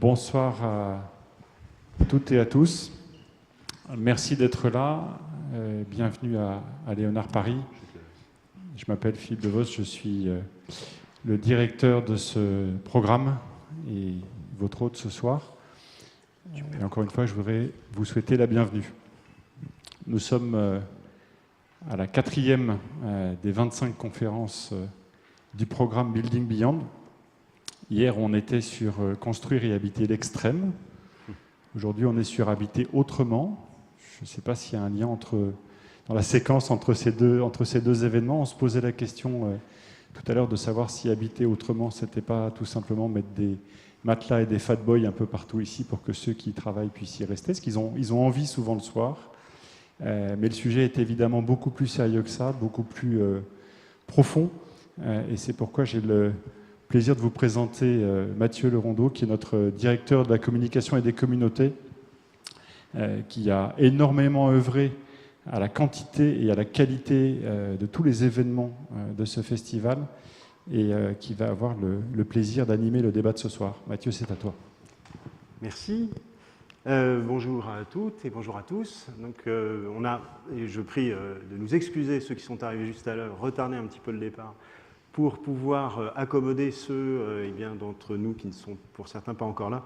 Bonsoir à toutes et à tous. Merci d'être là. Bienvenue à Léonard Paris. Je m'appelle Philippe Devos, je suis le directeur de ce programme et votre hôte ce soir. Et encore une fois, je voudrais vous souhaiter la bienvenue. Nous sommes à la 4e des 25 conférences du programme Building Beyond. Hier, on était sur construire et habiter l'extrême. Aujourd'hui, on est sur habiter autrement. Je ne sais pas s'il y a un lien dans la séquence entre ces deux événements. On se posait la question tout à l'heure de savoir si habiter autrement, ce n'était pas tout simplement mettre des matelas et des fat boys un peu partout ici pour que ceux qui y travaillent puissent y rester, parce qu'ils ont envie souvent le soir. Mais le sujet est évidemment beaucoup plus sérieux que ça, beaucoup plus profond. Et c'est pourquoi j'ai le plaisir de vous présenter Mathieu Lerondeau, qui est notre directeur de la communication et des communautés, qui a énormément œuvré à la quantité et à la qualité de tous les événements de ce festival et qui va avoir le plaisir d'animer le débat de ce soir. Mathieu, c'est à toi. Merci. Bonjour à toutes et bonjour à tous. Donc, et je prie de nous excuser ceux qui sont arrivés juste à l'heure, retarder un petit peu le départ, pour pouvoir accommoder ceux d'entre nous qui ne sont pour certains pas encore là,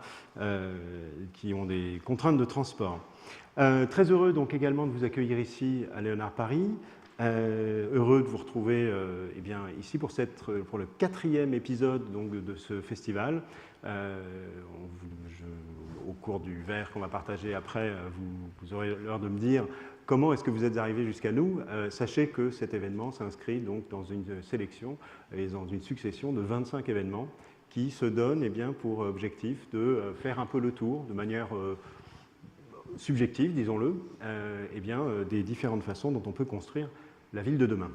qui ont des contraintes de transport. Très heureux donc également de vous accueillir ici à Léonard Paris. Heureux de vous retrouver ici pour le 4e épisode donc, de ce festival. Au cours du verre qu'on va partager après, vous aurez l'heure de me dire comment est-ce que vous êtes arrivés jusqu'à nous. Sachez que cet événement s'inscrit donc dans une sélection et dans une succession de 25 événements qui se donnent pour objectif de faire un peu le tour de manière subjective, disons-le, des différentes façons dont on peut construire la ville de demain.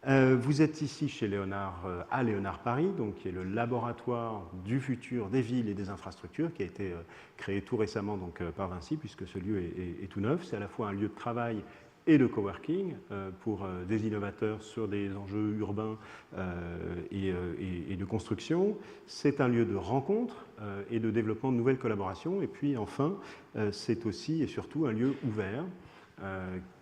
Vous êtes ici chez Léonard, à Léonard Paris, donc, qui est le laboratoire du futur des villes et des infrastructures, qui a été créé tout récemment donc, par Vinci, puisque ce lieu est tout neuf. C'est à la fois un lieu de travail et de coworking pour des innovateurs sur des enjeux urbains et de construction. C'est un lieu de rencontre et de développement de nouvelles collaborations. Et puis enfin, c'est aussi et surtout un lieu ouvert,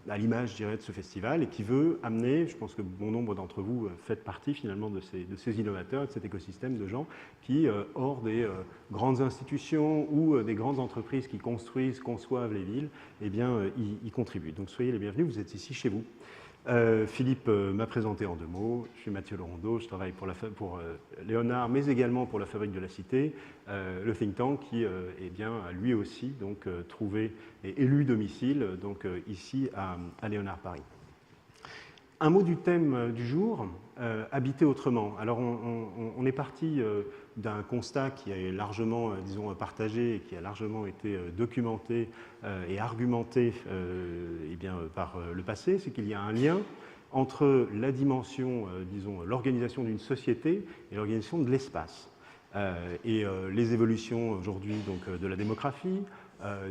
à l'image, je dirais, de ce festival, et qui veut amener, je pense que bon nombre d'entre vous faites partie finalement de ces innovateurs, de cet écosystème de gens qui, hors des grandes institutions ou des grandes entreprises qui construisent, conçoivent les villes, y contribuent. Donc soyez les bienvenus, vous êtes ici chez vous. Philippe m'a présenté en 2 mots. Je suis Mathieu Lerondeau, je travaille pour Léonard, mais également pour la Fabrique de la Cité, le think tank qui a lui aussi donc, trouvé et élu domicile donc, ici à Léonard Paris. Un mot du thème du jour, habiter autrement. Alors on est parti d'un constat qui est largement, partagé et qui a largement été documenté et argumenté par le passé, c'est qu'il y a un lien entre la dimension, l'organisation d'une société et l'organisation de l'espace. Les évolutions aujourd'hui donc, de la démographie,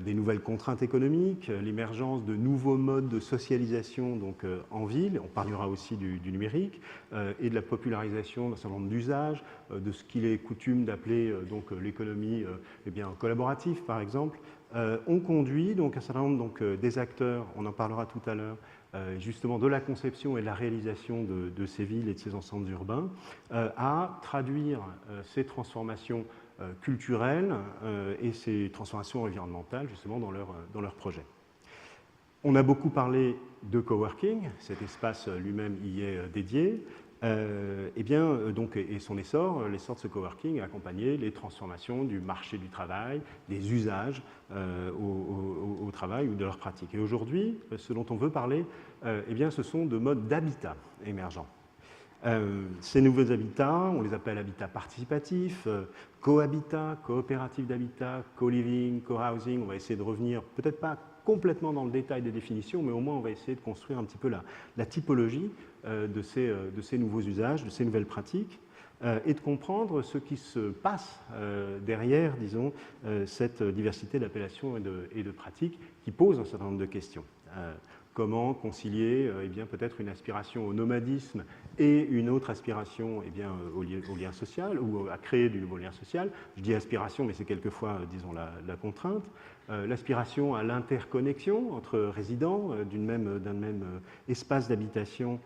des nouvelles contraintes économiques, l'émergence de nouveaux modes de socialisation donc, en ville, on parlera aussi du numérique, et de la popularisation d'un certain nombre d'usages, de ce qu'il est coutume d'appeler donc, l'économie collaborative par exemple, ont conduit donc, un certain nombre donc, des acteurs, on en parlera tout à l'heure, justement de la conception et de la réalisation de ces villes et de ces ensembles urbains, à traduire ces transformations culturelles et ces transformations environnementales justement dans leurs projets. On a beaucoup parlé de coworking, cet espace lui-même y est dédié, et son essor de ce coworking a accompagné les transformations du marché du travail, des usages au travail ou de leurs pratiques. Et aujourd'hui, ce dont on veut parler, ce sont de modes d'habitat émergents. Ces nouveaux habitats, on les appelle habitats participatifs, cohabitat, coopératif d'habitat, co-living, co-housing. On va essayer de revenir, peut-être pas complètement dans le détail des définitions, mais au moins on va essayer de construire un petit peu la typologie de ces nouveaux usages, de ces nouvelles pratiques, et de comprendre ce qui se passe derrière, cette diversité d'appellations et de pratiques qui posent un certain nombre de questions. comment concilier eh bien, peut-être une aspiration au nomadisme et une autre aspiration eh bien, au lien social ou à créer du nouveau lien social. Je dis aspiration, mais c'est quelquefois, disons, la contrainte. L'aspiration à l'interconnexion entre résidents d'un même espace d'habitation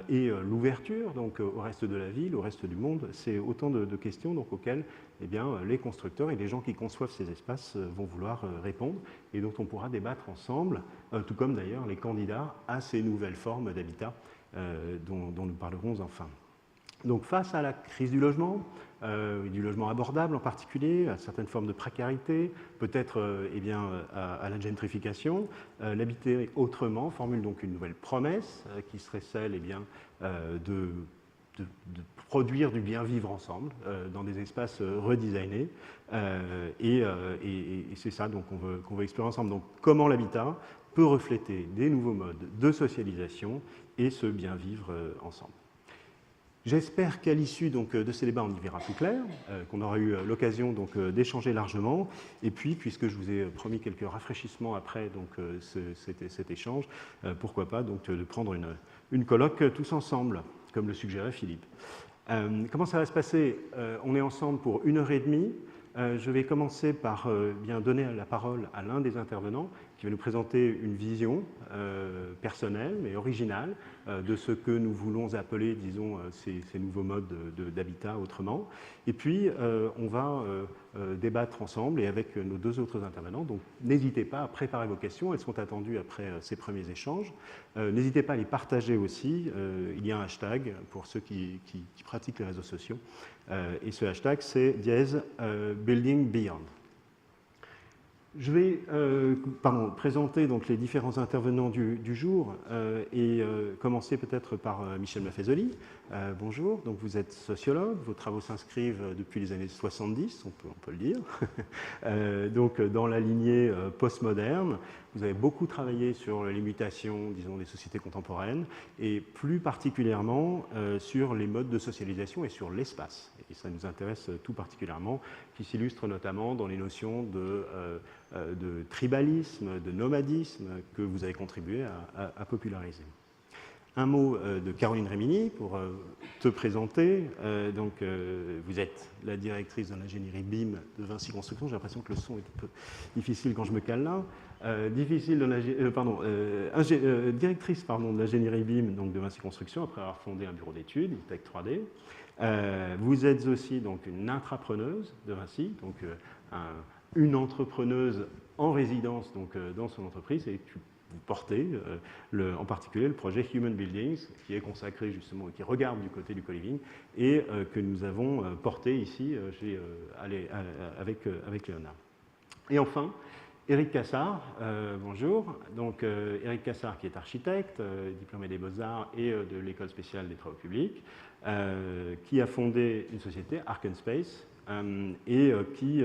et l'ouverture donc, au reste de la ville, au reste du monde. C'est autant de questions donc, auxquelles eh bien, les constructeurs et les gens qui conçoivent ces espaces vont vouloir répondre et dont on pourra débattre ensemble, tout comme d'ailleurs les candidats à ces nouvelles formes d'habitat dont nous parlerons enfin. Donc face à la crise du logement abordable en particulier, à certaines formes de précarité, peut-être eh bien, à la gentrification, l'habiter autrement formule donc une nouvelle promesse qui serait celle eh bien, de produire du bien vivre ensemble dans des espaces redesignés. Et c'est ça donc, qu'on veut explorer ensemble. Donc, comment l'habitat peut refléter des nouveaux modes de socialisation et ce bien vivre ensemble. J'espère qu'à l'issue de ces débats, on y verra plus clair, qu'on aura eu l'occasion d'échanger largement. Et puis, puisque je vous ai promis quelques rafraîchissements après cet échange, pourquoi pas donc, de prendre une colloque tous ensemble, comme le suggérait Philippe. Comment ça va se passer? On est ensemble pour 1h30. Je vais commencer par bien donner la parole à l'un des intervenants qui va nous présenter une vision personnelle mais originale de ce que nous voulons appeler, disons, ces nouveaux modes d'habitat autrement. Et puis, on va débattre ensemble et avec nos deux autres intervenants. Donc, n'hésitez pas à préparer vos questions. Elles sont attendues après ces premiers échanges. N'hésitez pas à les partager aussi. Il y a un hashtag pour ceux qui pratiquent les réseaux sociaux. Et ce hashtag, c'est #BuildingBeyond. Je vais présenter donc, les différents intervenants du jour et commencer peut-être par Michel Maffezoli. Bonjour, donc vous êtes sociologue, vos travaux s'inscrivent depuis les années 70, on peut le dire, donc dans la lignée postmoderne. Vous avez beaucoup travaillé sur les mutations, disons, des sociétés contemporaines et plus particulièrement sur les modes de socialisation et sur l'espace. Et ça nous intéresse tout particulièrement, qui s'illustre notamment dans les notions de tribalisme, de nomadisme que vous avez contribué à populariser. Un mot de Caroline Rémini pour te présenter. Vous êtes la directrice de l'ingénierie BIM de Vinci Construction. J'ai l'impression que le son est un peu difficile quand je me cale là. Directrice de l'ingénierie BIM donc, de Vinci Construction après avoir fondé un bureau d'études, Tech 3D. Vous êtes aussi donc, une intrapreneuse de Vinci, donc une entrepreneuse en résidence donc, dans son entreprise et vous portez en particulier le projet Human Buildings qui est consacré justement, qui regarde du côté du co-living et que nous avons porté ici avec Léonard. Et enfin, Éric Cassard, bonjour. Donc Éric Cassard qui est architecte, diplômé des Beaux-Arts et de l'École spéciale des travaux publics, qui a fondé une société, Arc & Space, et qui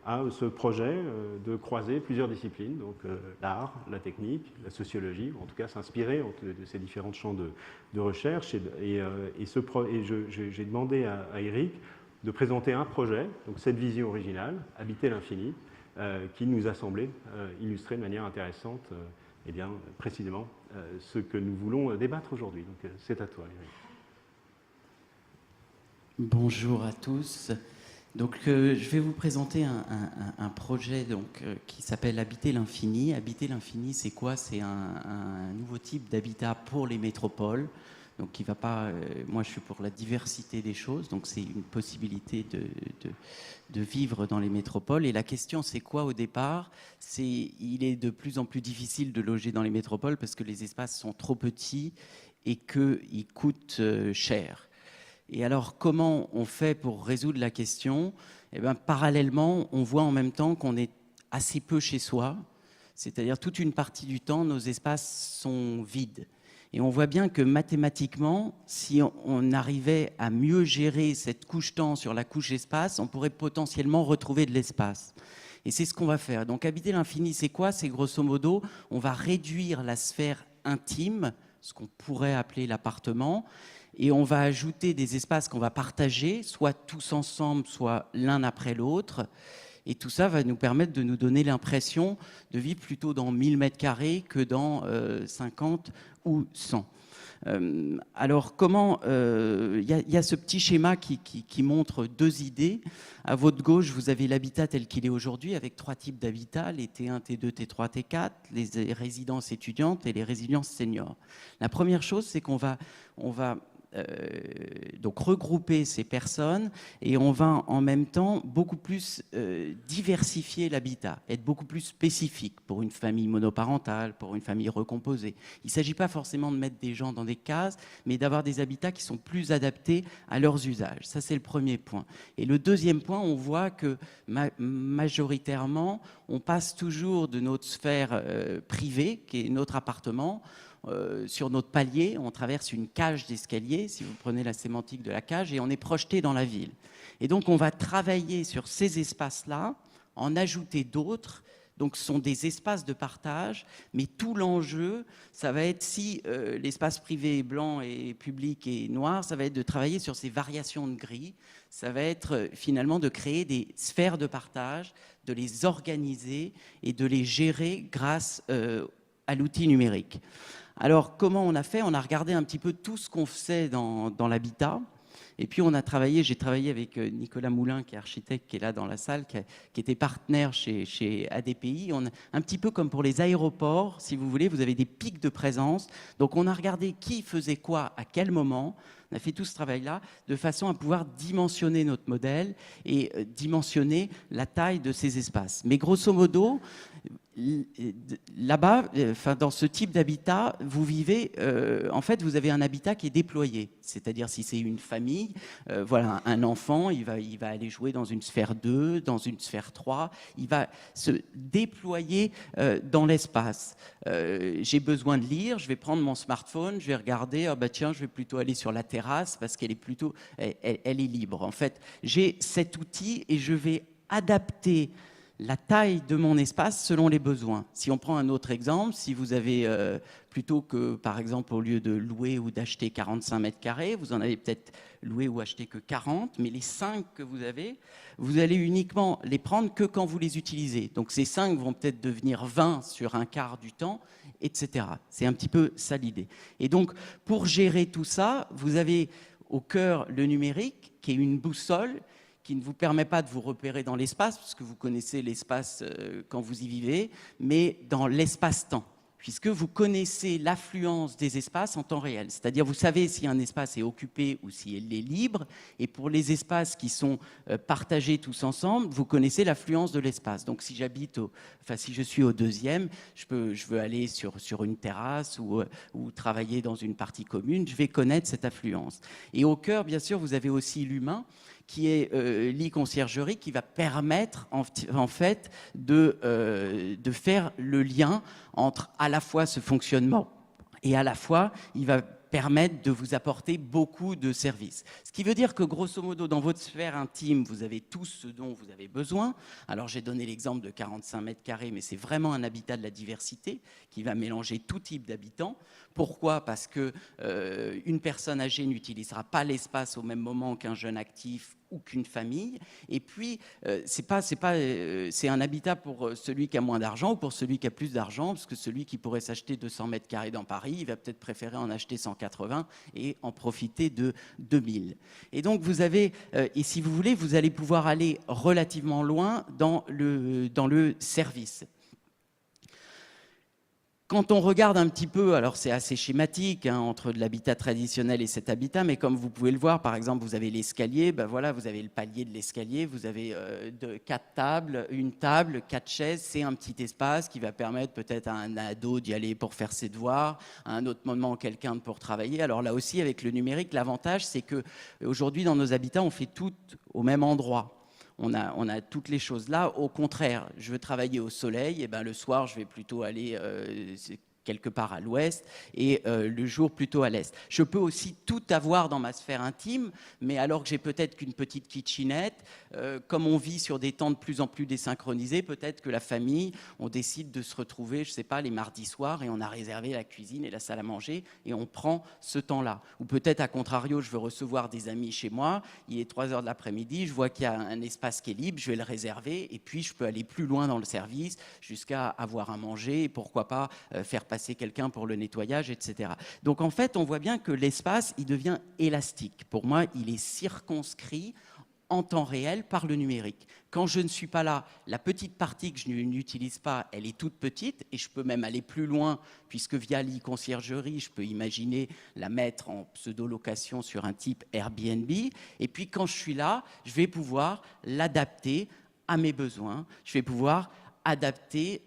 a ce projet de croiser plusieurs disciplines, donc l'art, la technique, la sociologie, en tout cas s'inspirer de ces différents champs de recherche. J'ai demandé à Éric de présenter un projet, donc cette vision originale, Habiter l'infini, qui nous a semblé illustrer de manière intéressante eh bien, précisément ce que nous voulons débattre aujourd'hui. Donc c'est à toi, Éric. Bonjour à tous. Donc, je vais vous présenter un projet donc, qui s'appelle Habiter l'infini. Habiter l'infini, c'est quoi? C'est un nouveau type d'habitat pour les métropoles. Donc, qui va pas. Moi, je suis pour la diversité des choses. Donc, c'est une possibilité de vivre dans les métropoles. Et la question, c'est quoi au départ? Il est de plus en plus difficile de loger dans les métropoles parce que les espaces sont trop petits et qu'ils coûtent cher. Et alors, comment on fait pour résoudre la question? Eh bien, parallèlement, on voit en même temps qu'on est assez peu chez soi. C'est-à-dire, toute une partie du temps, nos espaces sont vides. Et on voit bien que mathématiquement, si on arrivait à mieux gérer cette couche temps sur la couche espace, on pourrait potentiellement retrouver de l'espace. Et c'est ce qu'on va faire. Donc, habiter l'infini, c'est quoi? C'est grosso modo, on va réduire la sphère intime, ce qu'on pourrait appeler l'appartement, et on va ajouter des espaces qu'on va partager, soit tous ensemble, soit l'un après l'autre. Et tout ça va nous permettre de nous donner l'impression de vivre plutôt dans 1000 mètres carrés que dans 50 ou 100. Alors, comment y a ce petit schéma qui montre deux idées. À votre gauche, vous avez l'habitat tel qu'il est aujourd'hui, avec 3 types d'habitats, les T1, T2, T3, T4, les résidences étudiantes et les résidences seniors. La première chose, c'est qu'on va donc regrouper ces personnes et on va en même temps beaucoup plus diversifier l'habitat, être beaucoup plus spécifique pour une famille monoparentale, pour une famille recomposée. Il ne s'agit pas forcément de mettre des gens dans des cases, mais d'avoir des habitats qui sont plus adaptés à leurs usages. Ça, c'est le premier point. Et le deuxième point, on voit que majoritairement, on passe toujours de notre sphère privée, qui est notre appartement, sur notre palier, on traverse une cage d'escalier, si vous prenez la sémantique de la cage, et on est projeté dans la ville. Et donc on va travailler sur ces espaces-là, en ajouter d'autres. Donc ce sont des espaces de partage, mais tout l'enjeu, ça va être, si l'espace privé est blanc et public est noir, ça va être de travailler sur ces variations de gris, ça va être finalement de créer des sphères de partage, de les organiser et de les gérer grâce à l'outil numérique. Alors, comment on a fait? On a regardé un petit peu tout ce qu'on faisait dans l'habitat. Et puis, j'ai travaillé avec Nicolas Moulin, qui est architecte, qui est là dans la salle, qui était partenaire chez ADPI. Un petit peu comme pour les aéroports, si vous voulez, vous avez des pics de présence. Donc, on a regardé qui faisait quoi, à quel moment. On a fait tout ce travail-là de façon à pouvoir dimensionner notre modèle et dimensionner la taille de ces espaces. Mais grosso modo, là-bas, dans ce type d'habitat, vous vivez, en fait, vous avez un habitat qui est déployé. C'est-à-dire, si c'est une famille, voilà, un enfant, il va aller jouer dans une sphère 2, dans une sphère 3, il va se déployer dans l'espace. J'ai besoin de lire, je vais prendre mon smartphone, je vais regarder, ah bah tiens, je vais plutôt aller sur la terrasse parce qu'elle est plutôt, elle est libre. En fait, j'ai cet outil et je vais adapter la taille de mon espace selon les besoins. Si on prend un autre exemple, si vous avez, plutôt que, par exemple, au lieu de louer ou d'acheter 45 mètres carrés, vous en avez peut-être loué ou acheté que 40, mais les 5 que vous avez, vous allez uniquement les prendre que quand vous les utilisez. Donc ces 5 vont peut-être devenir 20 sur un quart du temps, etc. C'est un petit peu ça l'idée. Et donc, pour gérer tout ça, vous avez au cœur le numérique, qui est une boussole, qui ne vous permet pas de vous repérer dans l'espace, parce que vous connaissez l'espace quand vous y vivez, mais dans l'espace-temps, puisque vous connaissez l'affluence des espaces en temps réel. C'est-à-dire, vous savez si un espace est occupé ou si il est libre, et pour les espaces qui sont partagés tous ensemble, vous connaissez l'affluence de l'espace. Donc, si si je suis au 2e, je veux aller sur une terrasse ou travailler dans une partie commune, je vais connaître cette affluence. Et au cœur, bien sûr, vous avez aussi l'humain, qui est l'e-conciergerie, qui va permettre en fait de faire le lien entre à la fois ce fonctionnement et à la fois il va permettre de vous apporter beaucoup de services. Ce qui veut dire que, grosso modo, dans votre sphère intime, vous avez tout ce dont vous avez besoin. Alors, j'ai donné l'exemple de 45 mètres carrés, mais c'est vraiment un habitat de la diversité qui va mélanger tout type d'habitants. Pourquoi? Parce que une personne âgée n'utilisera pas l'espace au même moment qu'un jeune actif ou qu'une famille. Et puis, c'est un habitat pour celui qui a moins d'argent ou pour celui qui a plus d'argent, parce que celui qui pourrait s'acheter 200 mètres carrés dans Paris, il va peut-être préférer en acheter 180 et en profiter de 2000. Et donc, vous avez, et si vous voulez, vous allez pouvoir aller relativement loin dans le service. Quand on regarde un petit peu, alors c'est assez schématique entre de l'habitat traditionnel et cet habitat, mais comme vous pouvez le voir, par exemple, vous avez l'escalier, ben voilà, vous avez le palier de l'escalier, vous avez 4 tables, une table, 4 chaises, c'est un petit espace qui va permettre peut-être à un ado d'y aller pour faire ses devoirs, à un autre moment quelqu'un pour travailler. Alors là aussi, avec le numérique, l'avantage, c'est qu'aujourd'hui, dans nos habitats, on fait tout au même endroit. On a toutes les choses là. Au contraire, je veux travailler au soleil, et ben le soir, je vais plutôt aller quelque part à l'ouest et le jour plutôt à l'est. Je peux aussi tout avoir dans ma sphère intime, mais alors que j'ai peut-être qu'une petite kitchenette, comme on vit sur des temps de plus en plus désynchronisés, peut-être que la famille, on décide de se retrouver, je ne sais pas, les mardis soirs et on a réservé la cuisine et la salle à manger et on prend ce temps-là. Ou peut-être, à contrario, je veux recevoir des amis chez moi, il est 3 heures de l'après-midi, je vois qu'il y a un espace qui est libre, je vais le réserver et puis je peux aller plus loin dans le service jusqu'à avoir à manger et pourquoi pas faire passer quelqu'un pour le nettoyage, etc. Donc en fait, on voit bien que l'espace, il devient élastique. Pour moi, il est circonscrit en temps réel par le numérique. Quand je ne suis pas là, la petite partie que je n'utilise pas, elle est toute petite et je peux même aller plus loin puisque via l'e-conciergerie, je peux imaginer la mettre en pseudo-location sur un type Airbnb. Et puis quand je suis là, je vais pouvoir l'adapter à mes besoins. Je vais pouvoir adapter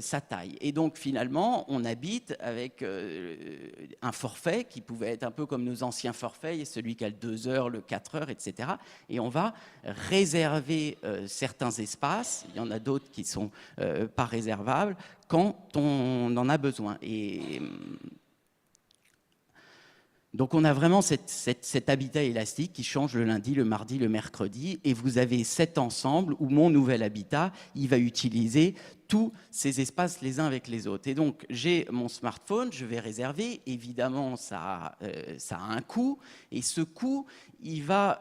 sa taille. Et donc finalement, on habite avec un forfait qui pouvait être un peu comme nos anciens forfaits, il y a celui qui a le 2 heures, le 4 heures, etc. Et on va réserver certains espaces, il y en a d'autres qui ne sont pas réservables, quand on en a besoin. Et donc on a vraiment cet habitat élastique qui change le lundi, le mardi, le mercredi, et vous avez cet ensemble où mon nouvel habitat, il va utiliser tous ces espaces les uns avec les autres. Et donc j'ai mon smartphone, je vais réserver, évidemment ça a un coût, et ce coût, il va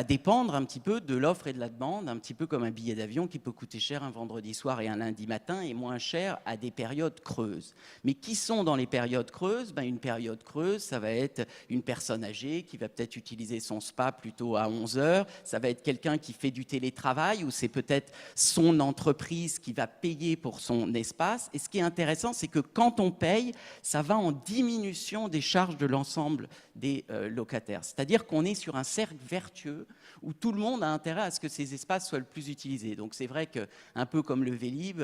dépendre un petit peu de l'offre et de la demande, un petit peu comme un billet d'avion qui peut coûter cher un vendredi soir et un lundi matin, et moins cher à des périodes creuses. Mais qui sont dans les périodes creuses ? Une période creuse, ça va être une personne âgée qui va peut-être utiliser son spa plutôt à 11 heures, ça va être quelqu'un qui fait du télétravail, ou c'est peut-être son entreprise qui va payer pour son espace. Et ce qui est intéressant, c'est que quand on paye, ça va en diminution des charges de l'ensemble des locataires. C'est-à-dire qu'on est sur un cercle vertueux où tout le monde a intérêt à ce que ces espaces soient le plus utilisés. Donc c'est vrai qu'un peu comme le Vélib',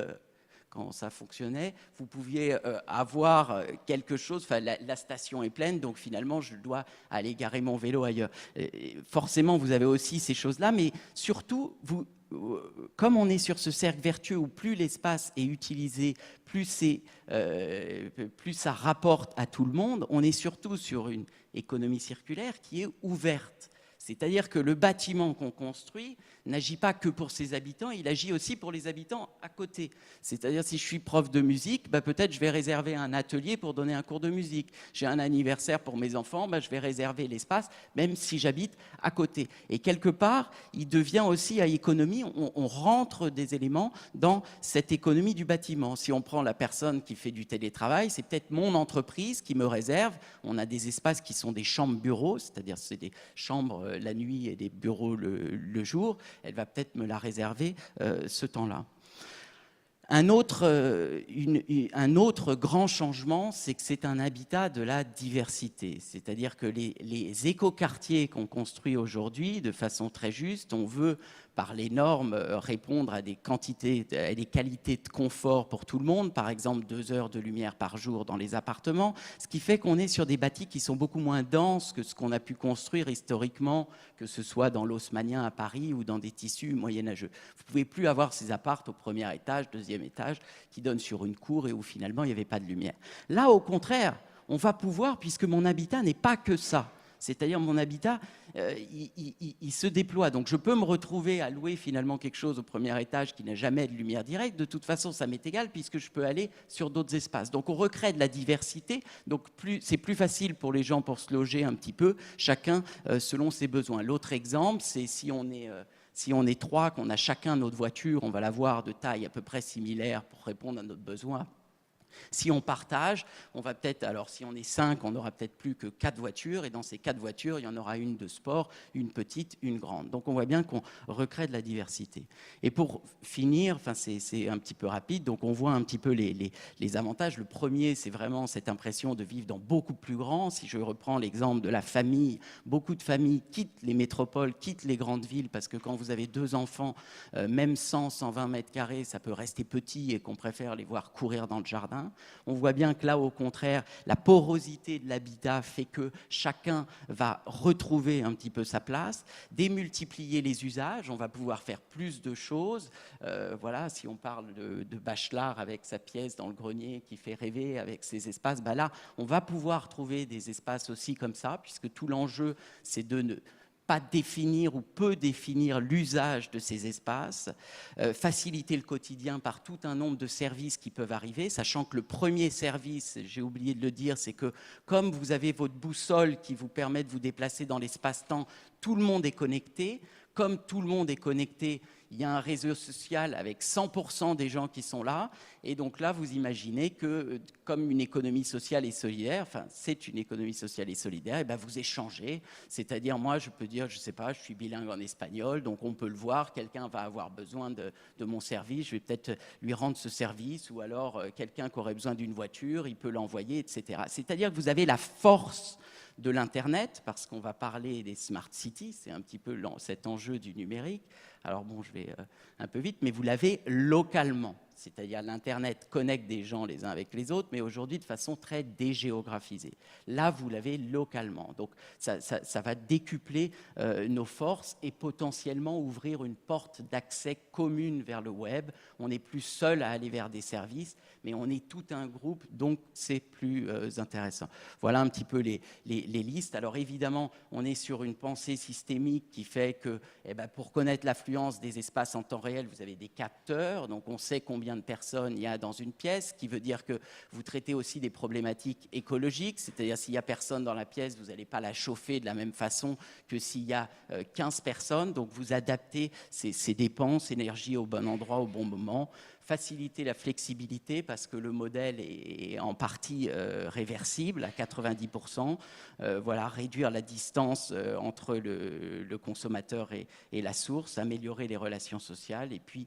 quand ça fonctionnait, vous pouviez avoir quelque chose, la station est pleine, donc finalement je dois aller garer mon vélo ailleurs. Et forcément, vous avez aussi ces choses-là, mais surtout, comme on est sur ce cercle vertueux où plus l'espace est utilisé, plus ça rapporte à tout le monde, on est surtout sur une économie circulaire qui est ouverte. C'est-à-dire que le bâtiment qu'on construit n'agit pas que pour ses habitants, il agit aussi pour les habitants à côté. C'est-à-dire si je suis prof de musique, peut-être je vais réserver un atelier pour donner un cours de musique. J'ai un anniversaire pour mes enfants, je vais réserver l'espace, même si j'habite à côté. Et quelque part, il devient aussi à économie, on rentre des éléments dans cette économie du bâtiment. Si on prend la personne qui fait du télétravail, c'est peut-être mon entreprise qui me réserve. On a des espaces qui sont des chambres-bureaux, c'est-à-dire c'est des chambres la nuit et des bureaux le jour. Elle va peut-être me la réserver ce temps-là. Un autre grand changement, c'est que c'est un habitat de la diversité. C'est-à-dire que les écoquartiers qu'on construit aujourd'hui, de façon très juste, on veut, par les normes, répondre à des qualités de confort pour tout le monde, par exemple 2 heures de lumière par jour dans les appartements, ce qui fait qu'on est sur des bâtis qui sont beaucoup moins denses que ce qu'on a pu construire historiquement, que ce soit dans l'haussmannien à Paris ou dans des tissus moyenâgeux. Vous ne pouvez plus avoir ces apparts au premier étage, deuxième étage, qui donnent sur une cour et où finalement il n'y avait pas de lumière. Là, au contraire, on va pouvoir, puisque mon habitat n'est pas que ça. C'est-à-dire mon habitat, il se déploie. Donc je peux me retrouver à louer finalement quelque chose au premier étage qui n'a jamais de lumière directe. De toute façon, ça m'est égal puisque je peux aller sur d'autres espaces. Donc on recrée de la diversité. Donc c'est plus facile pour les gens pour se loger un petit peu, chacun selon ses besoins. L'autre exemple, c'est si on est 3, qu'on a chacun notre voiture, on va l'avoir de taille à peu près similaire pour répondre à notre besoin. Si on partage, on va peut-être, alors si on est 5, on n'aura peut-être plus que 4 voitures, et dans ces 4 voitures, il y en aura une de sport, une petite, une grande. Donc on voit bien qu'on recrée de la diversité. Et pour finir, c'est un petit peu rapide, donc on voit un petit peu les avantages. Le premier, c'est vraiment cette impression de vivre dans beaucoup plus grand. Si je reprends l'exemple de la famille, beaucoup de familles quittent les métropoles, quittent les grandes villes, parce que quand vous avez 2 enfants, même 100, 120 mètres carrés, ça peut rester petit et qu'on préfère les voir courir dans le jardin. hein. On voit bien que là, au contraire, la porosité de l'habitat fait que chacun va retrouver un petit peu sa place, démultiplier les usages, on va pouvoir faire plus de choses. Voilà, si on parle de Bachelard avec sa pièce dans le grenier qui fait rêver avec ses espaces, bah là, on va pouvoir trouver des espaces aussi comme ça, puisque tout l'enjeu, c'est de ne pas définir ou peu définir l'usage de ces espaces, faciliter le quotidien par tout un nombre de services qui peuvent arriver, sachant que le premier service, j'ai oublié de le dire, c'est que comme vous avez votre boussole qui vous permet de vous déplacer dans l'espace-temps, tout le monde est connecté. Comme tout le monde est connecté, il y a un réseau social avec 100% des gens qui sont là. Et donc là, vous imaginez que, comme une économie sociale et solidaire, enfin, c'est une économie sociale et solidaire, et bien vous échangez. C'est-à-dire, moi, je peux dire, je ne sais pas, je suis bilingue en espagnol, donc on peut le voir, quelqu'un va avoir besoin de mon service, je vais peut-être lui rendre ce service, ou alors quelqu'un qui aurait besoin d'une voiture, il peut l'envoyer, etc. C'est-à-dire que vous avez la force de l'Internet, parce qu'on va parler des smart cities, c'est un petit peu cet enjeu du numérique. Alors bon, je vais un peu vite, mais vous l'avez localement. C'est-à-dire l'Internet connecte des gens les uns avec les autres, mais aujourd'hui de façon très dégéographisée. Là, vous l'avez localement. Donc ça va décupler nos forces et potentiellement ouvrir une porte d'accès commune vers le web. On n'est plus seul à aller vers des services, mais on est tout un groupe, donc c'est plus intéressant. Voilà un petit peu les listes. Alors évidemment, on est sur une pensée systémique qui fait que pour connaître l'affluence des espaces en temps réel, vous avez des capteurs, donc on sait combien de personnes il y a dans une pièce, ce qui veut dire que vous traitez aussi des problématiques écologiques, c'est-à-dire s'il n'y a personne dans la pièce, vous n'allez pas la chauffer de la même façon que s'il y a 15 personnes, donc vous adaptez ces dépenses, énergie au bon endroit, au bon moment. Faciliter la flexibilité parce que le modèle est en partie réversible à 90%. Voilà, réduire la distance entre le consommateur et la source, améliorer les relations sociales et puis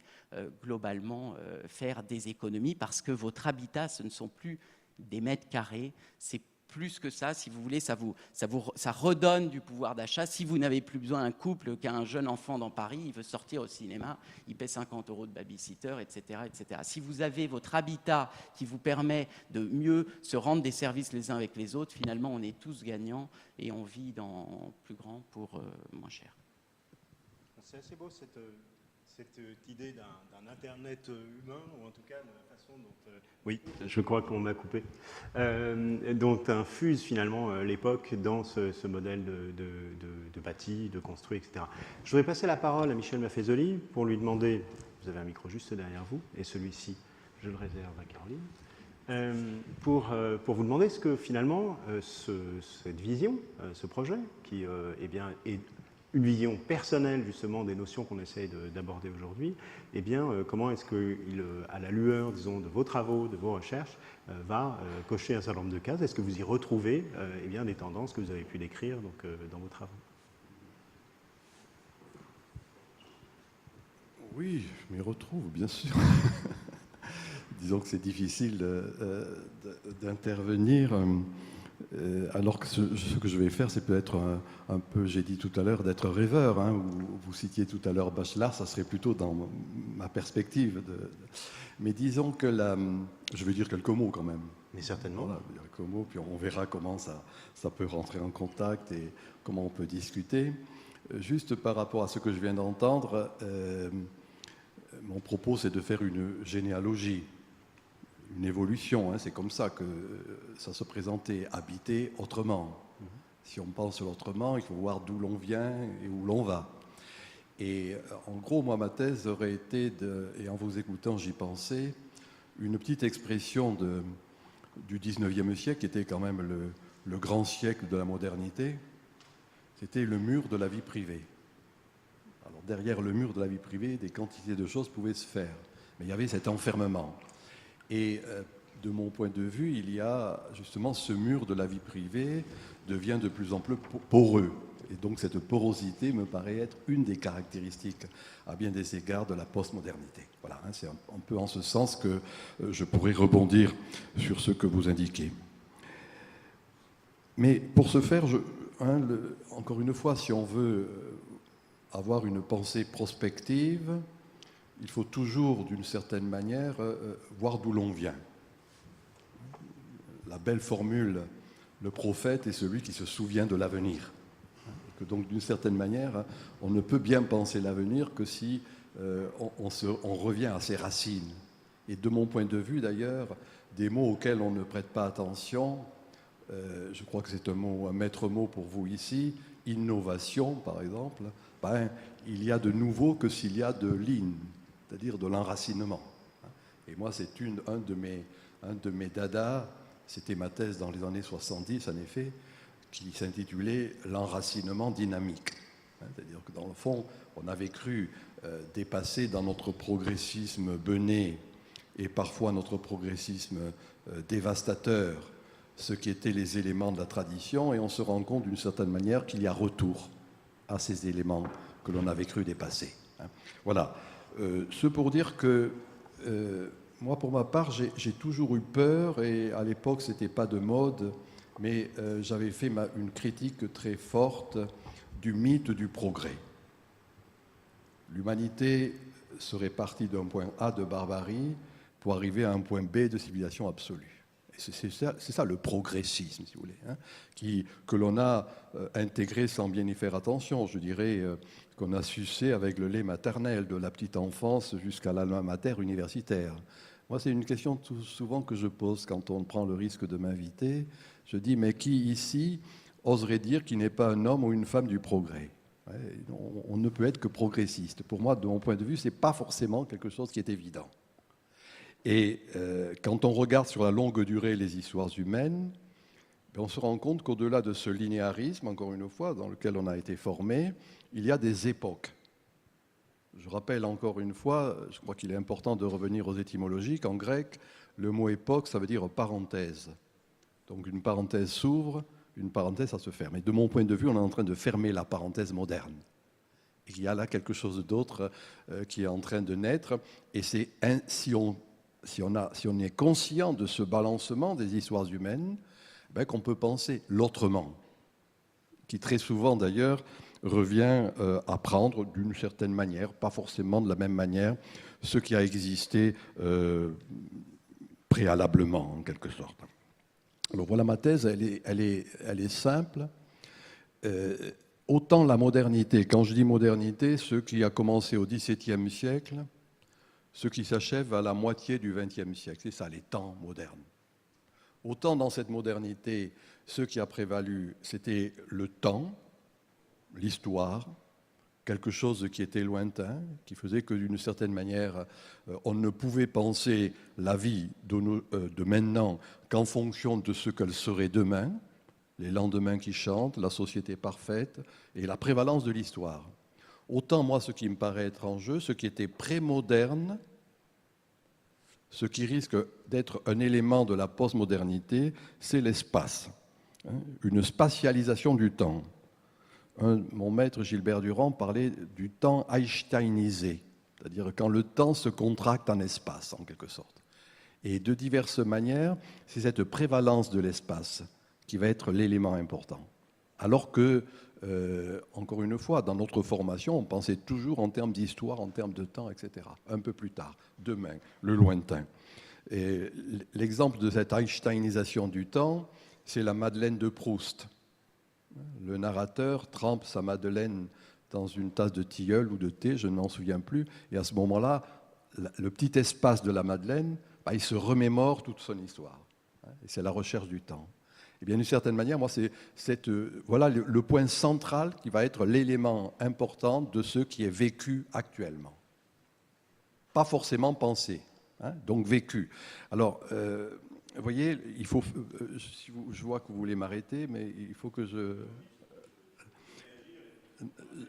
globalement faire des économies parce que votre habitat, ce ne sont plus des mètres carrés, c'est plus que ça, si vous voulez, ça redonne du pouvoir d'achat. Si vous n'avez plus besoin d'un couple qu'un jeune enfant dans Paris, il veut sortir au cinéma, il paie 50 € de babysitter, etc., etc. Si vous avez votre habitat qui vous permet de mieux se rendre des services les uns avec les autres, finalement, on est tous gagnants et on vit dans plus grand pour moins cher. C'est assez beau cette idée d'un Internet humain, ou en tout cas de la façon dont... Oui, je crois qu'on m'a coupé. Dont infuse finalement l'époque dans ce modèle de bâti, de construit, etc. Je voudrais passer la parole à Michel Maffezoli pour lui demander, vous avez un micro juste derrière vous, et celui-ci, je le réserve à Caroline, pour vous demander ce que finalement cette vision, ce projet, qui est une vision personnelle justement des notions qu'on essaie d'aborder aujourd'hui, comment est-ce qu'il, à la lueur, disons, de vos travaux, de vos recherches, va cocher un certain nombre de cases. Est-ce que vous y retrouvez des tendances que vous avez pu décrire donc, dans vos travaux? Oui, je m'y retrouve, bien sûr. Disons que c'est difficile d'intervenir. Alors que ce que je vais faire, c'est peut-être un peu, j'ai dit tout à l'heure, d'être rêveur. Hein, vous citiez tout à l'heure Bachelard, ça serait plutôt dans ma perspective. Mais disons que je vais dire quelques mots quand même. Mais certainement. Voilà, quelques mots, puis on verra comment ça peut rentrer en contact et comment on peut discuter. Juste par rapport à ce que je viens d'entendre, mon propos, c'est de faire une généalogie. Une évolution, hein, c'est comme ça que ça se présentait, habiter autrement. Si on pense autrement, il faut voir d'où l'on vient et où l'on va. Et en gros, moi, ma thèse aurait été, et en vous écoutant, j'y pensais, une petite expression du 19e siècle, qui était quand même le grand siècle de la modernité. C'était le mur de la vie privée. Alors derrière le mur de la vie privée, des quantités de choses pouvaient se faire. Mais il y avait cet enfermement. Et de mon point de vue, il y a justement ce mur de la vie privée devient de plus en plus poreux. Et donc cette porosité me paraît être une des caractéristiques à bien des égards de la postmodernité. Voilà, hein, c'est un peu en ce sens que je pourrais rebondir sur ce que vous indiquez. Mais pour ce faire, encore une fois, si on veut avoir une pensée prospective, il faut toujours, d'une certaine manière, voir d'où l'on vient. la belle formule, le prophète est celui qui se souvient de l'avenir. Et que donc, d'une certaine manière, on ne peut bien penser l'avenir que si on revient à ses racines. Et de mon point de vue, d'ailleurs, des mots auxquels on ne prête pas attention, je crois que c'est un maître mot pour vous ici, innovation, par exemple, ben, il y a de nouveau que s'il y a de l'in, c'est-à-dire de l'enracinement. Et moi, c'est un de mes dadas, c'était ma thèse dans les années 70, en effet, qui s'intitulait « L'enracinement dynamique ». C'est-à-dire que dans le fond, on avait cru dépasser dans notre progressisme bené et parfois notre progressisme dévastateur ce qui étaient les éléments de la tradition, et on se rend compte d'une certaine manière qu'il y a retour à ces éléments que l'on avait cru dépasser. Voilà. Ce pour dire que moi, pour ma part, j'ai toujours eu peur, et à l'époque, ce n'était pas de mode, mais j'avais fait une critique très forte du mythe du progrès. L'humanité serait partie d'un point A de barbarie pour arriver à un point B de civilisation absolue. C'est ça le progressisme, si vous voulez, hein, que l'on a intégré sans bien y faire attention. Je dirais qu'on a sucé avec le lait maternel, de la petite enfance jusqu'à l'alma mater universitaire. Moi, c'est une question souvent que je pose quand on prend le risque de m'inviter. Je dis, mais qui ici oserait dire qu'il n'est pas un homme ou une femme du progrès? On ne peut être que progressiste. Pour moi, de mon point de vue, ce n'est pas forcément quelque chose qui est évident. Et quand on regarde sur la longue durée les histoires humaines, on se rend compte qu'au-delà de ce linéarisme, encore une fois, dans lequel on a été formé, il y a des époques. Je rappelle encore une fois, je crois qu'il est important de revenir aux étymologies, qu'en grec, le mot époque, ça veut dire parenthèse. Donc une parenthèse s'ouvre, une parenthèse, ça se ferme. Et de mon point de vue, on est en train de fermer la parenthèse moderne. Et il y a là quelque chose d'autre qui est en train de naître. Et c'est si on est conscient de ce balancement des histoires humaines, ben, qu'on peut penser l'autrement, qui très souvent d'ailleurs revient à prendre d'une certaine manière, pas forcément de la même manière, ce qui a existé préalablement en quelque sorte. Alors voilà, ma thèse, elle est simple. Autant la modernité, quand je dis modernité, ce qui a commencé au XVIIe siècle, ce qui s'achève à la moitié du XXe siècle, c'est ça, les temps modernes. Autant dans cette modernité, ce qui a prévalu, c'était le temps, l'histoire, quelque chose qui était lointain, qui faisait que d'une certaine manière, on ne pouvait penser la vie de maintenant qu'en fonction de ce qu'elle serait demain, les lendemains qui chantent, la société parfaite et la prévalence de l'histoire. Autant, moi, ce qui me paraît être en jeu, ce qui était prémoderne, ce qui risque d'être un élément de la postmodernité, c'est l'espace, une spatialisation du temps. Mon maître Gilbert Durand parlait du temps einsteinisé, c'est-à-dire quand le temps se contracte en espace, en quelque sorte. Et de diverses manières, c'est cette prévalence de l'espace qui va être l'élément important. Alors que, encore une fois, dans notre formation, on pensait toujours en termes d'histoire, en termes de temps, etc. Un peu plus tard, demain, le lointain. Et l'exemple de cette einsteinisation du temps, c'est la Madeleine de Proust. Le narrateur trempe sa Madeleine dans une tasse de tilleul ou de thé, je ne m'en souviens plus, et à ce moment-là, le petit espace de la Madeleine, il se remémore toute son histoire. Et c'est la recherche du temps. Et bien d'une certaine manière, moi, c'est voilà le point central qui va être l'élément important de ce qui est vécu actuellement. Pas forcément pensé, donc vécu. Alors, vous voyez, il faut, je vois que vous voulez m'arrêter, mais il faut que je...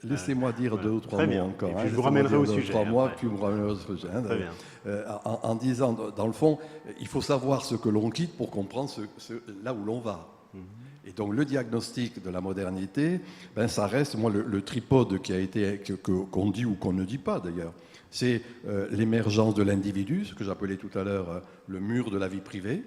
Laissez-moi dire 2 ou 3 mots encore. Et puis je vous ramènerai au sujet. 3 mois, puis vous me ramènerez au sujet. Très bien. En disant, dans le fond, il faut savoir ce que l'on quitte pour comprendre là où l'on va. Et donc le diagnostic de la modernité, ben, ça reste, moi, le tripode qui a été, qu'on dit ou qu'on ne dit pas d'ailleurs, c'est l'émergence de l'individu, ce que j'appelais tout à l'heure le mur de la vie privée,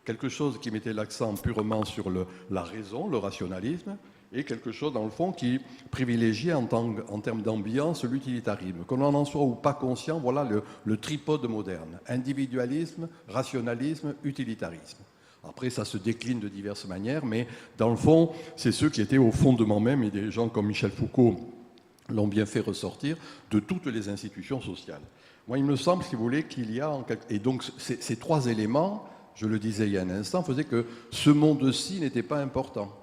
quelque chose qui mettait l'accent purement sur la raison, le rationalisme, et quelque chose, dans le fond, qui privilégiait en termes d'ambiance l'utilitarisme. Que l'on en soit ou pas conscient, voilà le tripode moderne. Individualisme, rationalisme, utilitarisme. Après, ça se décline de diverses manières, mais dans le fond, c'est ceux qui étaient au fondement même, et des gens comme Michel Foucault l'ont bien fait ressortir, de toutes les institutions sociales. Moi, il me semble, si vous voulez, qu'il y a... Et donc, ces trois éléments, je le disais il y a un instant, faisaient que ce monde-ci n'était pas important.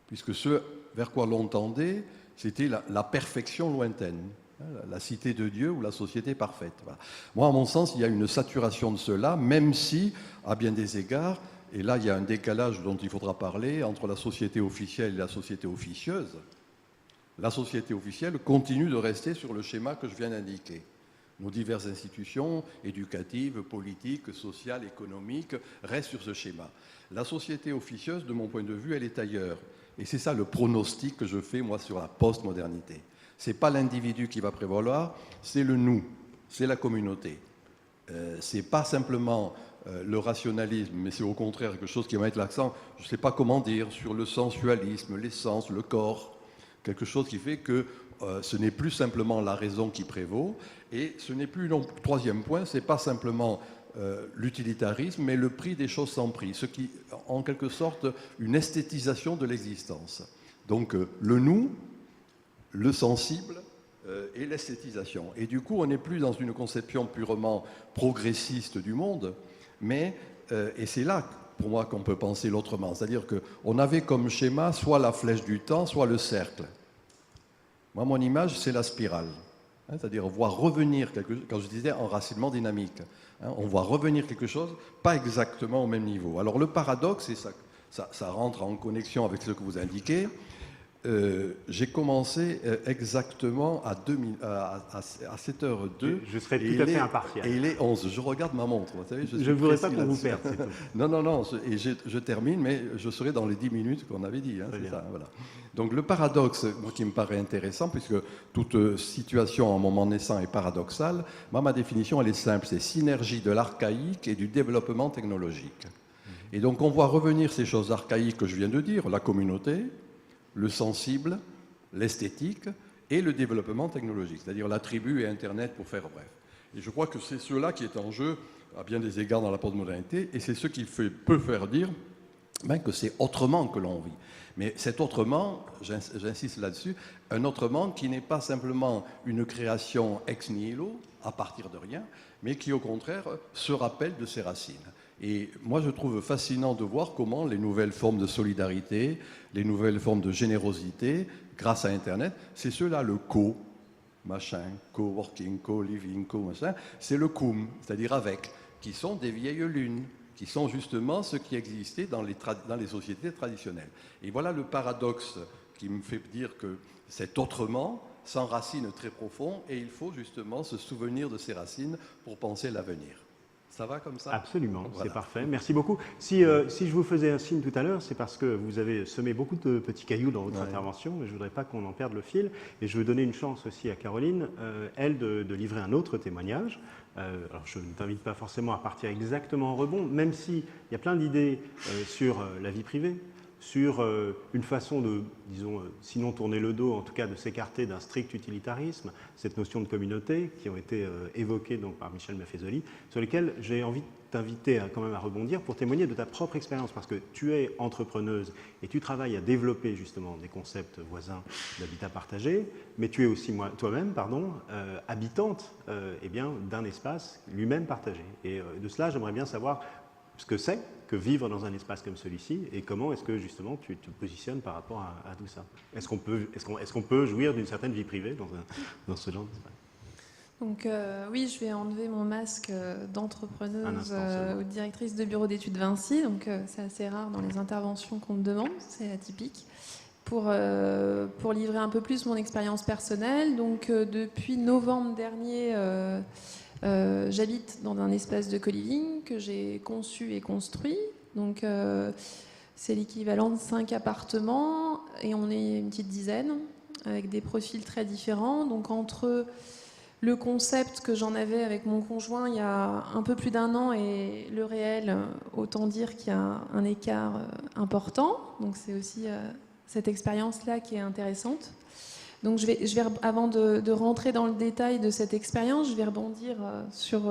Puisque ce vers quoi l'on tendait, c'était la perfection lointaine, la cité de Dieu ou la société parfaite. Voilà. Moi, à mon sens, il y a une saturation de cela, même si, à bien des égards, et là, il y a un décalage dont il faudra parler entre la société officielle et la société officieuse. La société officielle continue de rester sur le schéma que je viens d'indiquer. Nos diverses institutions éducatives, politiques, sociales, économiques restent sur ce schéma. La société officieuse, de mon point de vue, elle est ailleurs. Et c'est ça le pronostic que je fais, moi, sur la postmodernité. Ce n'est pas l'individu qui va prévaloir, c'est le nous, c'est la communauté. Ce n'est pas simplement le rationalisme, mais c'est au contraire quelque chose qui va mettre l'accent, je ne sais pas comment dire, sur le sensualisme, l'essence, le corps. Quelque chose qui fait que ce n'est plus simplement la raison qui prévaut, et ce n'est plus, troisième point, ce n'est pas simplement l'utilitarisme, mais le prix des choses sans prix, ce qui, en quelque sorte, une esthétisation de l'existence. Donc, le nous, le sensible et l'esthétisation. Et du coup, on n'est plus dans une conception purement progressiste du monde, mais, et c'est là, pour moi, qu'on peut penser l'autrement. C'est-à-dire qu'on avait comme schéma soit la flèche du temps, soit le cercle. Moi, mon image, c'est la spirale. C'est-à-dire, on voit revenir, quand je disais enracinement dynamique, on voit revenir quelque chose, pas exactement au même niveau. Alors, le paradoxe, et ça rentre en connexion avec ce que vous indiquez, j'ai commencé exactement à 7h02. Je serai tout à fait impartial. Et il est 11. Je regarde ma montre. Vous savez, je ne voudrais pas qu'on vous perde, c'est tout. Non. Et je termine, mais je serai dans les 10 minutes qu'on avait dit. C'est ça, voilà. Donc le paradoxe, moi, qui me paraît intéressant, puisque toute situation en moment naissant est paradoxale, moi, ma définition, elle est simple. C'est synergie de l'archaïque et du développement technologique. Et donc on voit revenir ces choses archaïques que je viens de dire, la communauté, le sensible, l'esthétique et le développement technologique, c'est-à-dire la tribu et Internet pour faire bref. Et je crois que c'est cela qui est en jeu à bien des égards dans la postmodernité, et c'est ce qui peut faire dire que c'est autrement que l'on vit. Mais cet autrement, j'insiste là-dessus, un autrement qui n'est pas simplement une création ex nihilo, à partir de rien, mais qui au contraire se rappelle de ses racines. Et moi, je trouve fascinant de voir comment les nouvelles formes de solidarité, les nouvelles formes de générosité, grâce à Internet, c'est cela, le machin, co-working, co-living, machin, c'est le cum, c'est-à-dire avec, qui sont des vieilles lunes, qui sont justement ce qui existait dans les sociétés traditionnelles. Et voilà le paradoxe qui me fait dire que cet autrement s'enracine très profond, et il faut justement se souvenir de ces racines pour penser l'avenir. Ça va comme ça? Absolument, voilà. C'est parfait. Merci beaucoup. Si je vous faisais un signe tout à l'heure, c'est parce que vous avez semé beaucoup de petits cailloux dans votre intervention, mais je ne voudrais pas qu'on en perde le fil. Et je veux donner une chance aussi à Caroline, elle, de livrer un autre témoignage. Alors je ne t'invite pas forcément à partir exactement en rebond, même s'il y a plein d'idées sur la vie privée, sur une façon de, disons, sinon tourner le dos, en tout cas de s'écarter d'un strict utilitarisme, cette notion de communauté qui ont été évoquées donc, par Michel Maffezoli, sur lesquelles j'ai envie de t'inviter quand même à rebondir pour témoigner de ta propre expérience, parce que tu es entrepreneuse et tu travailles à développer justement des concepts voisins d'habitat partagé, mais tu es aussi toi-même habitante d'un espace lui-même partagé. Et de cela, j'aimerais bien savoir ce que c'est que vivre dans un espace comme celui-ci et comment est-ce que justement tu te positionnes par rapport à tout ça. Est-ce qu'on peut jouir d'une certaine vie privée dans ce genre d'espace? Donc oui, je vais enlever mon masque d'entrepreneuse ou de directrice de bureau d'études Vinci. Donc c'est assez rare dans les interventions qu'on me demande, c'est atypique. Pour livrer un peu plus mon expérience personnelle. Donc depuis novembre dernier, j'habite dans un espace de co-living que j'ai conçu et construit. Donc c'est l'équivalent de 5 appartements et on est une petite dizaine avec des profils très différents. Donc entre le concept que j'en avais avec mon conjoint il y a un peu plus d'1 an et le réel, autant dire qu'il y a un écart important. Donc c'est aussi cette expérience-là qui est intéressante. Donc je vais avant de rentrer dans le détail de cette expérience, je vais rebondir sur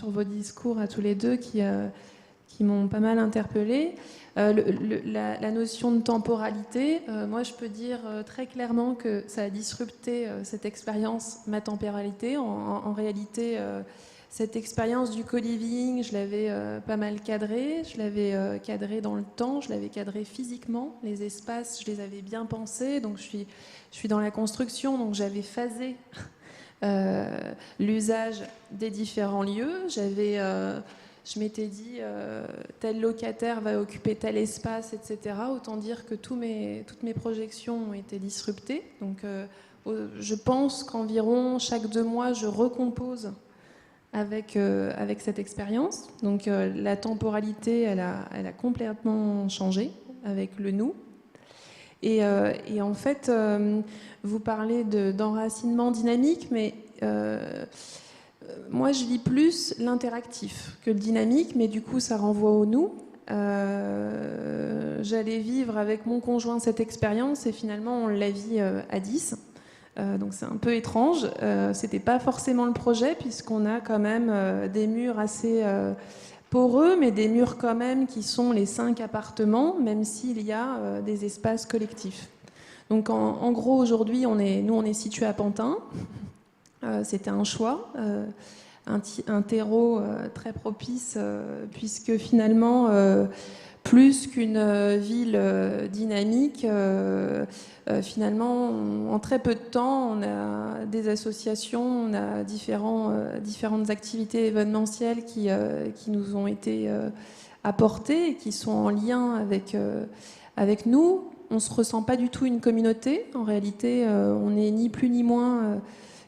vos discours à tous les deux qui qui m'ont pas mal interpellée. La notion de temporalité, moi je peux dire très clairement que ça a disrupté cette expérience, ma temporalité. En réalité, cette expérience du co-living, je l'avais pas mal cadrée, je l'avais cadrée dans le temps, je l'avais cadrée physiquement. Les espaces, je les avais bien pensés, donc je suis dans la construction, donc j'avais phasé l'usage des différents lieux. Je m'étais dit, tel locataire va occuper tel espace, etc. Autant dire que toutes mes projections ont été disruptées. Donc, je pense qu'environ chaque 2 mois, je recompose avec cette expérience. Donc, la temporalité, elle a complètement changé avec le nous. Et en fait, vous parlez d'enracinement dynamique, mais moi, je vis plus l'interactif que le dynamique, mais du coup, ça renvoie au nous. J'allais vivre avec mon conjoint cette expérience et finalement, on la vit à 10. Donc, c'est un peu étrange. C'était pas forcément le projet, puisqu'on a quand même des murs assez poreux, mais des murs quand même qui sont les 5 appartements, même s'il y a des espaces collectifs. Donc, en gros, aujourd'hui, on est situé à Pantin. C'était un choix, un terreau très propice, puisque finalement, plus qu'une ville dynamique, finalement, en très peu de temps, on a des associations, on a différentes activités événementielles qui nous ont été apportées et qui sont en lien avec nous. On ne se ressent pas du tout une communauté. En réalité, on n'est ni plus ni moins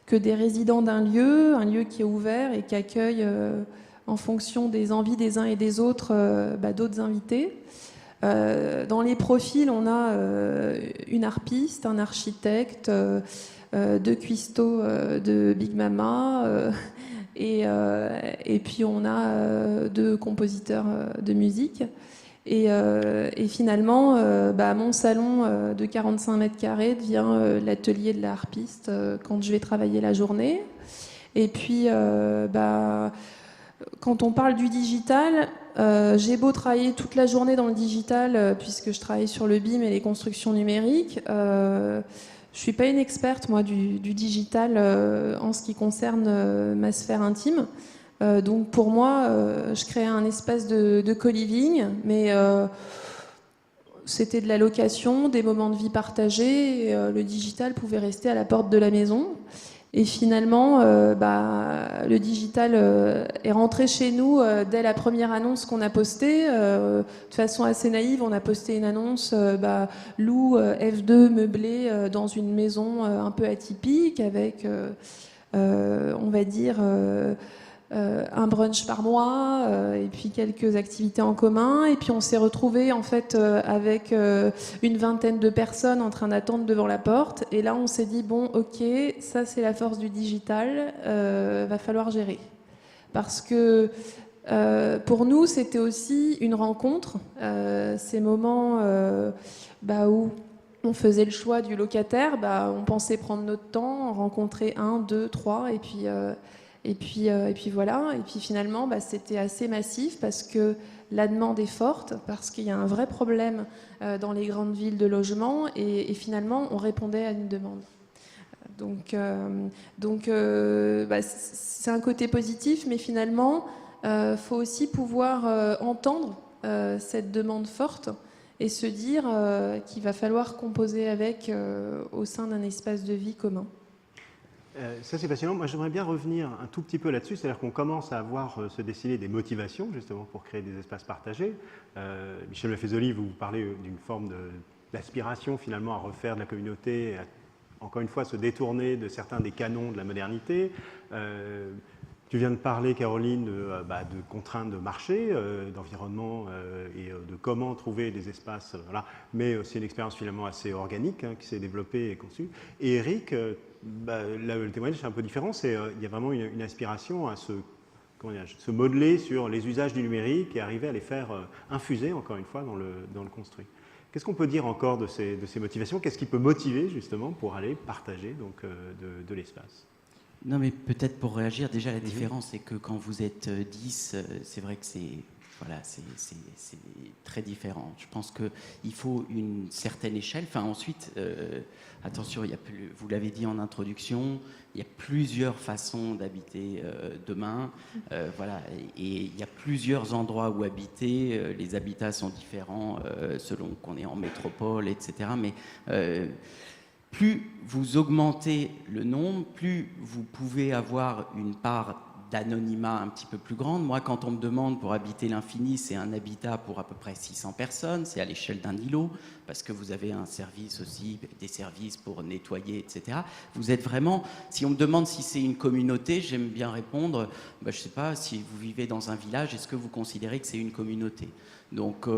que des résidents d'un lieu, un lieu qui est ouvert et qui accueille, en fonction des envies des uns et des autres, d'autres invités. Dans les profils, on a une harpiste, un architecte, 2 cuistots de Big Mama, et puis on a 2 compositeurs de musique. Et finalement, mon salon de 45 mètres carrés devient l'atelier de la harpiste quand je vais travailler la journée. Et puis, quand on parle du digital, j'ai beau travailler toute la journée dans le digital, puisque je travaille sur le BIM et les constructions numériques. Je suis pas une experte, moi, du digital en ce qui concerne ma sphère intime. Donc pour moi, je créais un espace de co-living, mais c'était de la location, des moments de vie partagés, et le digital pouvait rester à la porte de la maison. Et finalement, le digital est rentré chez nous dès la première annonce qu'on a postée. De façon assez naïve, on a posté une annonce, loue F2 meublé dans une maison un peu atypique, avec, on va dire, un brunch par mois, et puis quelques activités en commun. Et puis on s'est retrouvés en fait avec une vingtaine de personnes en train d'attendre devant la porte. Et là on s'est dit, bon ok, ça c'est la force du digital, va falloir gérer. Parce que pour nous c'était aussi une rencontre, ces moments où on faisait le choix du locataire, on pensait prendre notre temps, rencontrer 1, 2, 3, et puis voilà. Et puis finalement, c'était assez massif parce que la demande est forte, parce qu'il y a un vrai problème dans les grandes villes de logement, et finalement, on répondait à une demande. Donc c'est un côté positif, mais finalement, faut aussi pouvoir entendre cette demande forte et se dire qu'il va falloir composer avec au sein d'un espace de vie commun. Ça c'est passionnant. Moi j'aimerais bien revenir un tout petit peu là-dessus, c'est-à-dire qu'on commence à voir se dessiner des motivations justement pour créer des espaces partagés. Michel Lefezoli, vous parlez d'une forme d'aspiration finalement à refaire de la communauté, à, encore une fois se détourner de certains des canons de la modernité. Tu viens de parler, Caroline, de contraintes de marché, d'environnement et de comment trouver des espaces. Voilà. Mais c'est une expérience finalement assez organique qui s'est développée et conçue. Et Eric, le témoignage est un peu différent. Il y a vraiment une aspiration à se modeler sur les usages du numérique et arriver à les faire infuser, encore une fois, dans le construit. Qu'est-ce qu'on peut dire encore de ces motivations? Qu'est-ce qui peut motiver justement pour aller partager donc, de l'espace? Non, mais peut-être pour réagir, déjà la différence c'est que quand vous êtes 10, c'est vrai que Voilà, c'est très différent. Je pense qu'il faut une certaine échelle. Enfin, ensuite, attention, vous l'avez dit en introduction, il y a plusieurs façons d'habiter demain. Voilà, et il y a plusieurs endroits où habiter. Les habitats sont différents selon qu'on est en métropole, etc. Mais plus vous augmentez le nombre, plus vous pouvez avoir une part d'anonymat un petit peu plus grande. Moi, quand on me demande pour habiter l'infini, c'est un habitat pour à peu près 600 personnes, c'est à l'échelle d'un îlot, parce que vous avez un service aussi, des services pour nettoyer, etc. Vous êtes vraiment... Si on me demande si c'est une communauté, j'aime bien répondre, je ne sais pas, si vous vivez dans un village, est-ce que vous considérez que c'est une communauté ? Donc,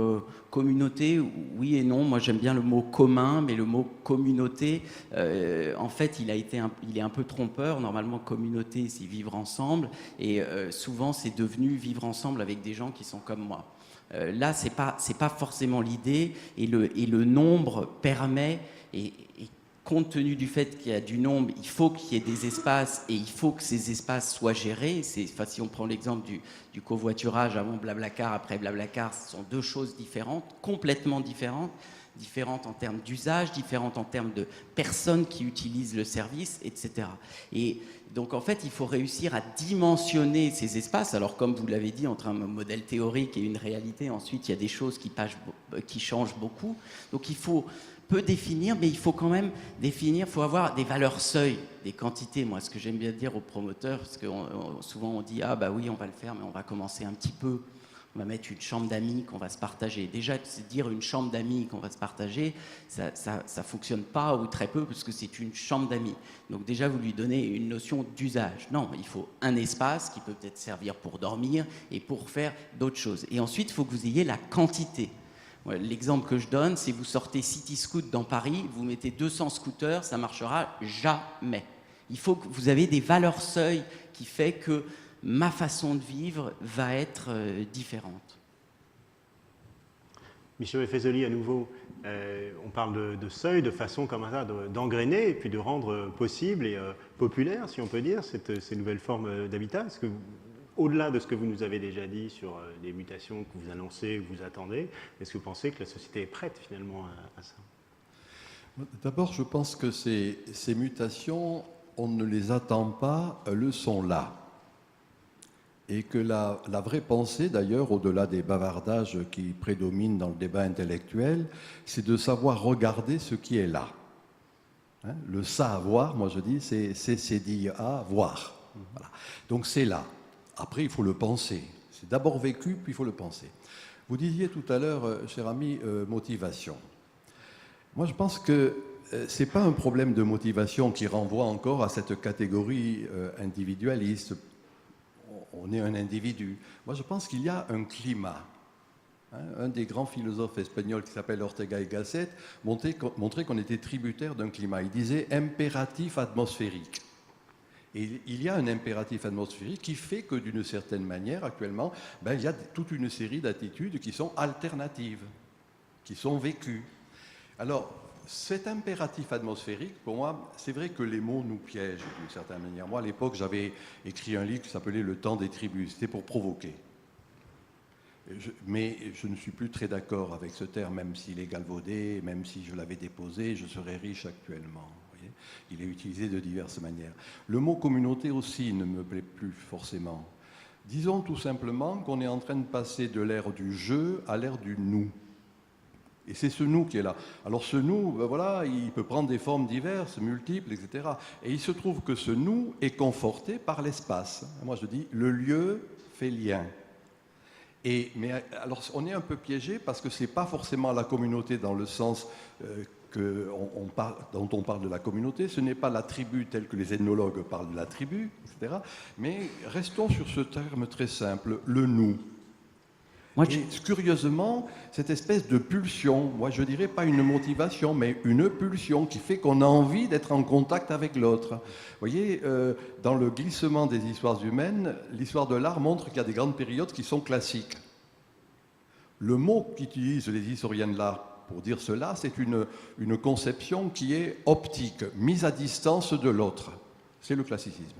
communauté, oui et non. Moi, j'aime bien le mot commun, mais le mot communauté, en fait, il est un peu trompeur. Normalement, communauté, c'est vivre ensemble. Et souvent, c'est devenu vivre ensemble avec des gens qui sont comme moi. Là, c'est pas forcément l'idée. Et le nombre permet... Et compte tenu du fait qu'il y a du nombre, il faut qu'il y ait des espaces et il faut que ces espaces soient gérés. Enfin, si on prend l'exemple du covoiturage avant Blablacar, après Blablacar, ce sont deux choses différentes, complètement différentes en termes d'usage, différentes en termes de personnes qui utilisent le service, etc. Et donc, en fait, il faut réussir à dimensionner ces espaces. Alors, comme vous l'avez dit, entre un modèle théorique et une réalité, ensuite, il y a des choses qui changent beaucoup. Donc, il faut définir, mais il faut quand même définir, il faut avoir des valeurs seuil, des quantités. Moi, ce que j'aime bien dire aux promoteurs, parce que souvent on dit « Ah bah oui, on va le faire, mais on va commencer un petit peu. On va mettre une chambre d'amis qu'on va se partager. » Déjà, c'est dire une chambre d'amis qu'on va se partager, ça fonctionne pas ou très peu, parce que c'est une chambre d'amis. Donc déjà, vous lui donnez une notion d'usage. Non, il faut un espace qui peut peut-être servir pour dormir et pour faire d'autres choses. Et ensuite, il faut que vous ayez la quantité. L'exemple que je donne, c'est vous sortez City Scoot dans Paris, vous mettez 200 scooters, ça marchera jamais. Il faut que vous avez des valeurs seuil qui fait que ma façon de vivre va être différente. Michel Fezoli, à nouveau, on parle de seuil, de façon comme ça d'engrainer et puis de rendre possible et populaire, si on peut dire, ces nouvelles formes d'habitat. Est-ce que au-delà de ce que vous nous avez déjà dit sur les mutations que vous annoncez, que vous attendez, est-ce que vous pensez que la société est prête finalement à ça ? D'abord, je pense que ces mutations, on ne les attend pas, elles sont là. Et que la vraie pensée, d'ailleurs, au-delà des bavardages qui prédominent dans le débat intellectuel, c'est de savoir regarder ce qui est là. Hein, le savoir, moi je dis, c'est dire à voir. Voilà. Donc c'est là. Après, il faut le penser. C'est d'abord vécu, puis il faut le penser. Vous disiez tout à l'heure, cher ami, motivation. Moi, je pense que ce n'est pas un problème de motivation qui renvoie encore à cette catégorie individualiste. On est un individu. Moi, je pense qu'il y a un climat. Un des grands philosophes espagnols qui s'appelle Ortega y Gasset montrait qu'on était tributaire d'un climat. Il disait impératif atmosphérique. Et il y a un impératif atmosphérique qui fait que, d'une certaine manière, actuellement, il y a toute une série d'attitudes qui sont alternatives, qui sont vécues. Alors, cet impératif atmosphérique, pour moi, c'est vrai que les mots nous piègent d'une certaine manière. Moi, à l'époque, j'avais écrit un livre qui s'appelait « Le temps des tribus ». C'était pour provoquer. Mais je ne suis plus très d'accord avec ce terme, même s'il est galvaudé, même si je l'avais déposé, je serais riche actuellement. Il est utilisé de diverses manières. Le mot communauté aussi ne me plaît plus forcément. Disons tout simplement qu'on est en train de passer de l'ère du je à l'ère du nous. Et c'est ce nous qui est là. Alors ce nous, voilà, il peut prendre des formes diverses, multiples, etc. Et il se trouve que ce nous est conforté par l'espace. Moi je dis, le lieu fait lien. Mais alors on est un peu piégé parce que ce n'est pas forcément la communauté dans le sens dont on parle de la communauté, ce n'est pas la tribu telle que les ethnologues parlent de la tribu, etc. Mais restons sur ce terme très simple, le nous. Et curieusement, cette espèce de pulsion, moi je dirais pas une motivation, mais une pulsion qui fait qu'on a envie d'être en contact avec l'autre. Vous voyez, dans le glissement des histoires humaines, l'histoire de l'art montre qu'il y a des grandes périodes qui sont classiques. Le mot qu'utilisent les historiens de l'art pour dire cela, c'est une conception qui est optique, mise à distance de l'autre. C'est le classicisme.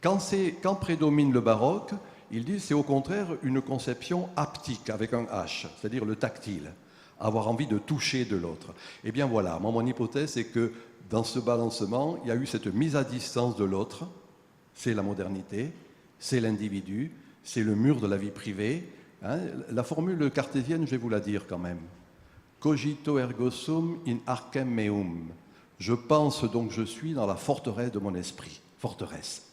Quand prédomine le baroque, Ils disent c'est au contraire une conception haptique avec un H, c'est-à-dire le tactile, avoir envie de toucher de l'autre. Eh bien voilà, moi, mon hypothèse c'est que dans ce balancement, il y a eu cette mise à distance de l'autre, c'est la modernité, c'est l'individu, c'est le mur de la vie privée. Hein. La formule cartésienne, je vais vous la dire quand même. Cogito ergo sum in arcem meum. Je pense donc je suis dans la forteresse de mon esprit. Forteresse.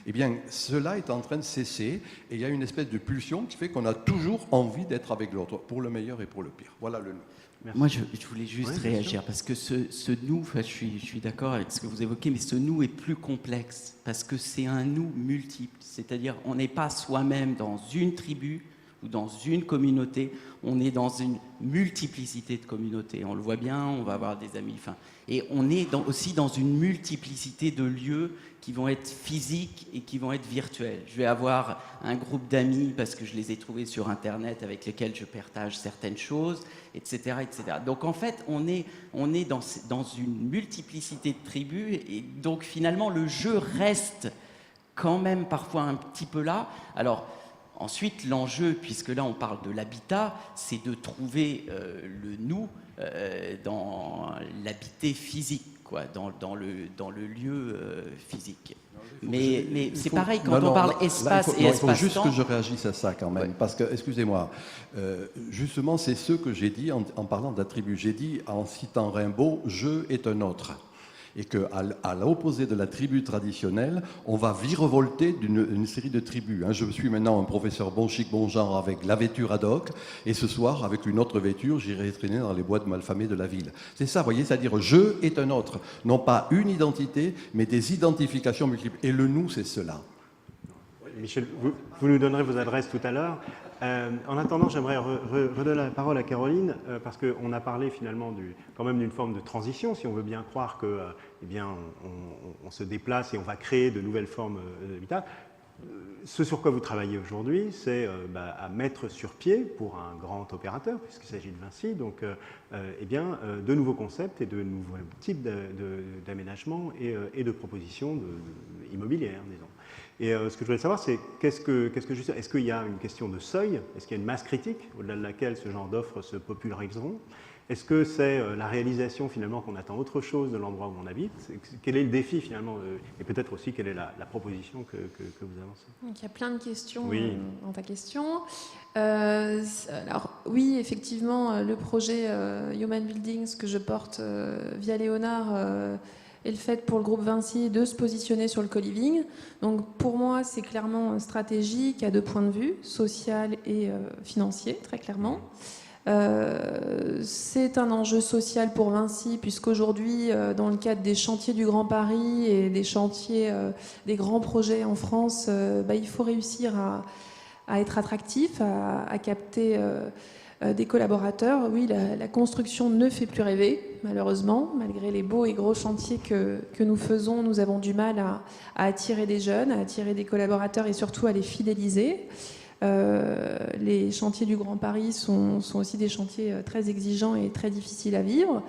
Eh bien, cela est en train de cesser et il y a une espèce de pulsion qui fait qu'on a toujours envie d'être avec l'autre, pour le meilleur et pour le pire. Voilà le nous. Merci. Moi, je voulais juste réagir parce que ce nous, je suis d'accord avec ce que vous évoquez, mais ce nous est plus complexe parce que c'est un nous multiple. C'est-à-dire, on n'est pas soi-même dans une tribu ou dans une communauté, on est dans une multiplicité de communautés. On le voit bien, on va avoir des amis, et on est aussi dans une multiplicité de lieux qui vont être physiques et qui vont être virtuels. Je vais avoir un groupe d'amis parce que je les ai trouvés sur Internet avec lesquels je partage certaines choses, etc., etc. Donc en fait, on est dans une multiplicité de tribus et donc finalement le jeu reste quand même parfois un petit peu là. Alors ensuite, l'enjeu, puisque là on parle de l'habitat, c'est de trouver le nous dans l'habité physique, quoi, dans le lieu physique. Mais c'est pareil quand on parle espace et espace-temps. Il faut juste que je réagisse à ça quand même, parce que, excusez-moi, justement c'est ce que j'ai dit en parlant d'attributs. J'ai dit, en citant Rimbaud, « je est un autre ». Et qu'à l'opposé de la tribu traditionnelle, on va virevolter d'une série de tribus. Je suis maintenant un professeur bon chic, bon genre avec la vêture ad hoc, et ce soir, avec une autre vêture, j'irai traîner dans les boîtes malfamées de la ville. C'est ça, vous voyez, c'est-à-dire je est un autre. Non pas une identité, mais des identifications multiples. Et le nous, c'est cela. Michel, vous nous donnerez vos adresses tout à l'heure. En attendant, j'aimerais redonner la parole à Caroline, parce qu'on a parlé finalement quand même d'une forme de transition, si on veut bien croire que, eh bien, on se déplace et on va créer de nouvelles formes d'habitat. Ce sur quoi vous travaillez aujourd'hui, c'est à mettre sur pied, pour un grand opérateur, puisqu'il s'agit de Vinci, donc, eh bien, de nouveaux concepts et de nouveaux types d'aménagements et de propositions immobilières, disons. Et ce que je voulais savoir, c'est est-ce qu'il y a une question de seuil? Est-ce qu'il y a une masse critique au-delà de laquelle ce genre d'offres se populariseront? Est-ce que c'est la réalisation finalement qu'on attend autre chose de l'endroit où on habite? Quel est le défi finalement? Et peut-être aussi quelle est la proposition que vous avancez? Donc, il y a plein de questions dans ta question. Alors oui, effectivement, le projet Human Buildings que je porte via Léonard est le fait pour le groupe Vinci de se positionner sur le co-living. Donc pour moi, c'est clairement stratégique à deux points de vue, social et financier, très clairement. C'est un enjeu social pour Vinci, puisqu'aujourd'hui, dans le cadre des chantiers du Grand Paris et des chantiers, des grands projets en France, il faut réussir à être attractif, à capter des collaborateurs. Oui, la construction ne fait plus rêver, malheureusement. Malgré les beaux et gros chantiers que nous faisons, nous avons du mal à attirer des jeunes, à attirer des collaborateurs et surtout à les fidéliser. Les chantiers du Grand Paris sont aussi des chantiers très exigeants et très difficiles à vivre.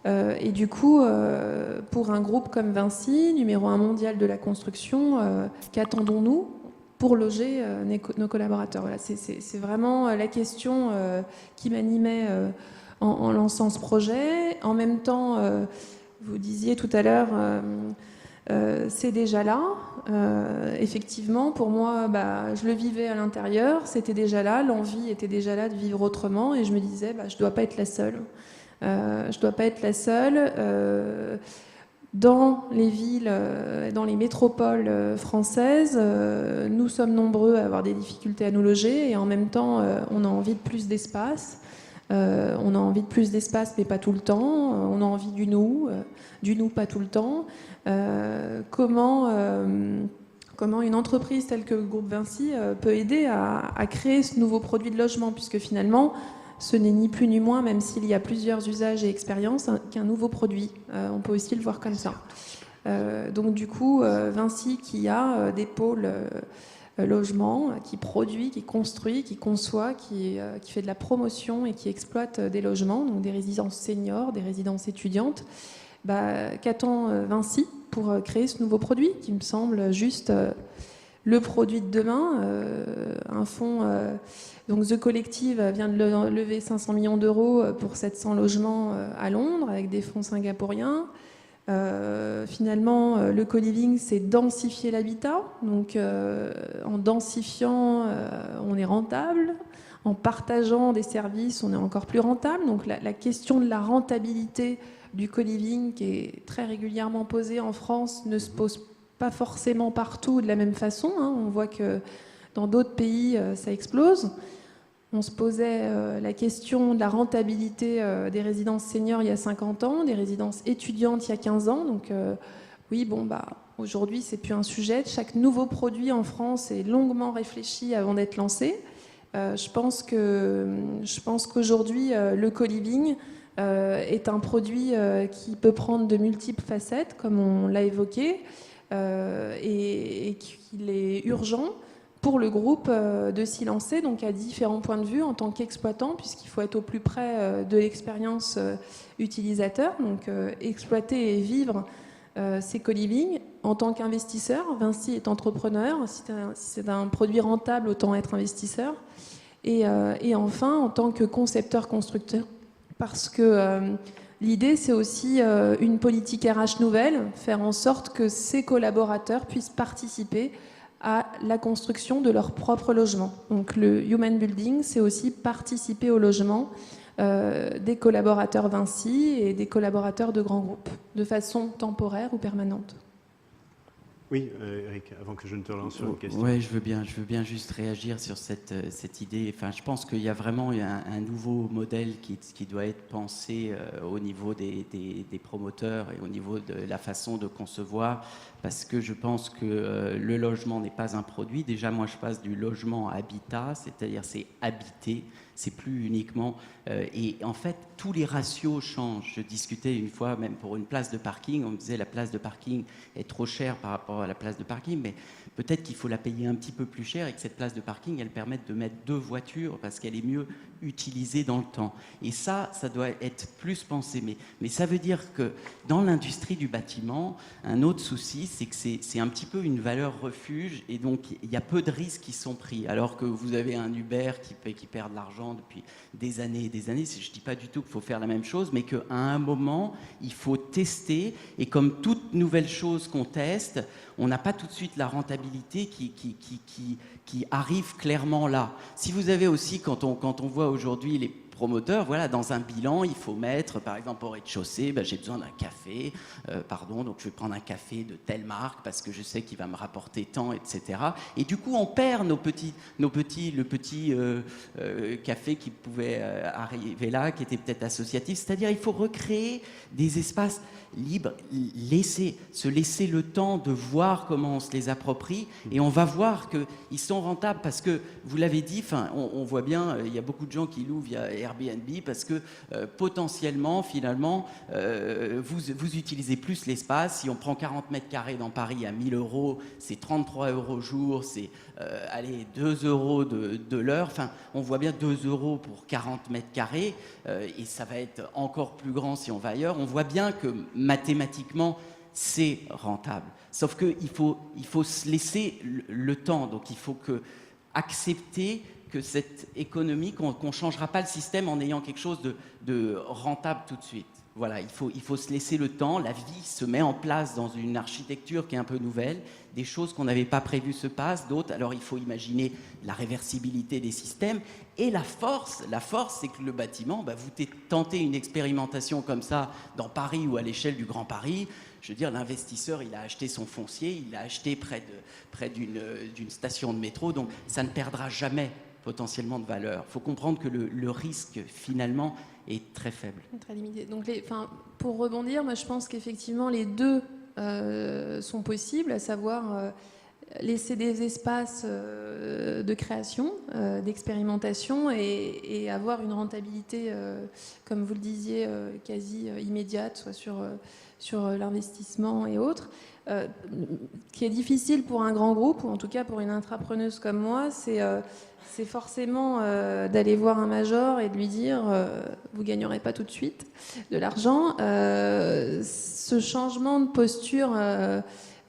Et du coup, pour un groupe comme Vinci, numéro 1 mondial de la construction, qu'attendons-nous pour loger nos collaborateurs? Voilà, c'est vraiment la question qui m'animait en lançant ce projet. En même temps, vous disiez tout à l'heure, c'est déjà là. Effectivement, pour moi, je le vivais à l'intérieur, c'était déjà là, l'envie était déjà là de vivre autrement, et je me disais, je ne dois pas être la seule. Je ne dois pas être la seule. Dans les villes, dans les métropoles françaises, nous sommes nombreux à avoir des difficultés à nous loger, et en même temps, on a envie de plus d'espace. On a envie de plus d'espace, mais pas tout le temps. On a envie du nous pas tout le temps. Comment une entreprise telle que le groupe Vinci peut aider à créer ce nouveau produit de logement, puisque finalement, ce n'est ni plus ni moins, même s'il y a plusieurs usages et expériences, qu'un nouveau produit. On peut aussi le voir comme ça. Donc du coup, Vinci qui a des pôles logement, qui produit, qui construit, qui conçoit, qui fait de la promotion et qui exploite des logements, donc des résidences seniors, des résidences étudiantes. Qu'attend Vinci pour créer ce nouveau produit qui me semble juste le produit de demain. Un fonds, donc The Collective, vient de lever 500 millions d'euros pour 700 logements à Londres avec des fonds singapouriens. Finalement, le co-living, c'est densifier l'habitat. Donc, en densifiant, on est rentable. En partageant des services, on est encore plus rentable. Donc, la question de la rentabilité du co-living, qui est très régulièrement posée en France, ne se pose pas forcément partout de la même façon. On voit que dans d'autres pays, ça explose. On se posait la question de la rentabilité des résidences seniors il y a 50 ans, des résidences étudiantes il y a 15 ans. Donc oui, aujourd'hui, c'est plus un sujet. Chaque nouveau produit en France est longuement réfléchi avant d'être lancé. Je pense qu'aujourd'hui, le co-living est un produit qui peut prendre de multiples facettes, comme on l'a évoqué, et qu'il est urgent pour le groupe de s'y lancer, donc à différents points de vue en tant qu'exploitant, puisqu'il faut être au plus près de l'expérience utilisateur, donc exploiter et vivre ces co-living. En tant qu'investisseur, Vinci est entrepreneur. Si c'est un produit rentable, autant être investisseur. Et enfin, en tant que concepteur-constructeur, parce que l'idée, c'est aussi une politique RH nouvelle, faire en sorte que ces collaborateurs puissent participer à la construction de leur propre logement. Donc le Human Building, c'est aussi participer au logement des collaborateurs Vinci et des collaborateurs de grands groupes, de façon temporaire ou permanente. Oui, Eric, avant que je ne te relance sur une question. Oui, je veux bien juste réagir sur cette idée. Enfin, je pense qu'il y a vraiment un nouveau modèle qui doit être pensé au niveau des promoteurs et au niveau de la façon de concevoir, parce que je pense que le logement n'est pas un produit. Déjà, moi, je passe du logement à habitat, c'est-à-dire c'est habité, c'est plus uniquement... et en fait, tous les ratios changent. Je discutais une fois, même pour une place de parking, on me disait la place de parking est trop chère par rapport à la place de parking, mais peut-être qu'il faut la payer un petit peu plus cher et que cette place de parking, elle permette de mettre 2 voitures parce qu'elle est mieux utilisée dans le temps. Et ça doit être plus pensé. Mais ça veut dire que dans l'industrie du bâtiment, un autre souci, c'est que c'est un petit peu une valeur refuge et donc il y a peu de risques qui sont pris. Alors que vous avez un Uber qui perd de l'argent depuis des années et des années. Je ne dis pas du tout qu'il faut faire la même chose, mais qu'à un moment, il faut tester. Et comme toute nouvelle chose qu'on teste, on n'a pas tout de suite la rentabilité qui arrive clairement là. Si vous avez aussi, quand on voit aujourd'hui les promoteurs, voilà, dans un bilan, il faut mettre, par exemple, au rez-de-chaussée, j'ai besoin d'un café, donc je vais prendre un café de telle marque parce que je sais qu'il va me rapporter tant, etc. Et du coup, on perd le petit café qui pouvait arriver là, qui était peut-être associatif. C'est-à-dire, il faut recréer des espaces libres, se laisser le temps de voir comment on se les approprie, et on va voir qu'ils sont rentables parce que, vous l'avez dit, on voit bien, il y a beaucoup de gens qui louent via Airbnb parce que potentiellement, finalement, vous utilisez plus l'espace. Si on prend 40 mètres carrés dans Paris à 1 000 €, c'est 33 € jour, c'est 2 € de l'heure. Enfin, on voit bien 2 € pour 40 mètres carrés, et ça va être encore plus grand si on va ailleurs. On voit bien que mathématiquement, c'est rentable. Sauf qu'il faut se laisser le temps. Donc, il faut accepter que cette économie, qu'on ne changera pas le système en ayant quelque chose de rentable tout de suite. Voilà, il faut se laisser le temps. La vie se met en place dans une architecture qui est un peu nouvelle. Des choses qu'on n'avait pas prévues se passent, d'autres. Alors, il faut imaginer la réversibilité des systèmes. Et la force, c'est que le bâtiment, vous tentez une expérimentation comme ça dans Paris ou à l'échelle du Grand Paris. Je veux dire, l'investisseur, il a acheté son foncier, il l'a acheté près d'une station de métro. Donc, ça ne perdra jamais potentiellement de valeur. Il faut comprendre que le risque, finalement, est très faible. Très limité. Donc, pour rebondir, moi, je pense qu'effectivement, les deux sont possibles, à savoir laisser des espaces de création, d'expérimentation et avoir une rentabilité, comme vous le disiez, quasi immédiate, soit sur l'investissement et autres. Qui est difficile pour un grand groupe, ou en tout cas pour une intrapreneuse comme moi, c'est forcément d'aller voir un major et de lui dire vous ne gagnerez pas tout de suite de l'argent. Ce changement de posture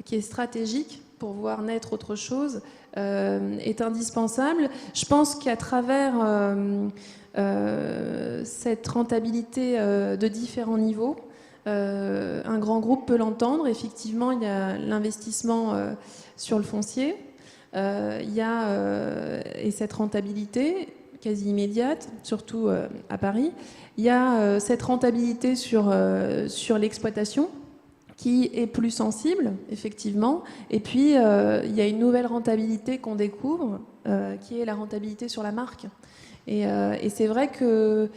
qui est stratégique, pour voir naître autre chose est indispensable. Je pense qu'à travers cette rentabilité de différents niveaux, un grand groupe peut l'entendre. Effectivement, il y a l'investissement sur le foncier, il y a, et cette rentabilité quasi immédiate, surtout à Paris. Il y a cette rentabilité sur l'exploitation, qui est plus sensible, effectivement. Et puis, il y a une nouvelle rentabilité qu'on découvre, qui est la rentabilité sur la marque. Et c'est vrai que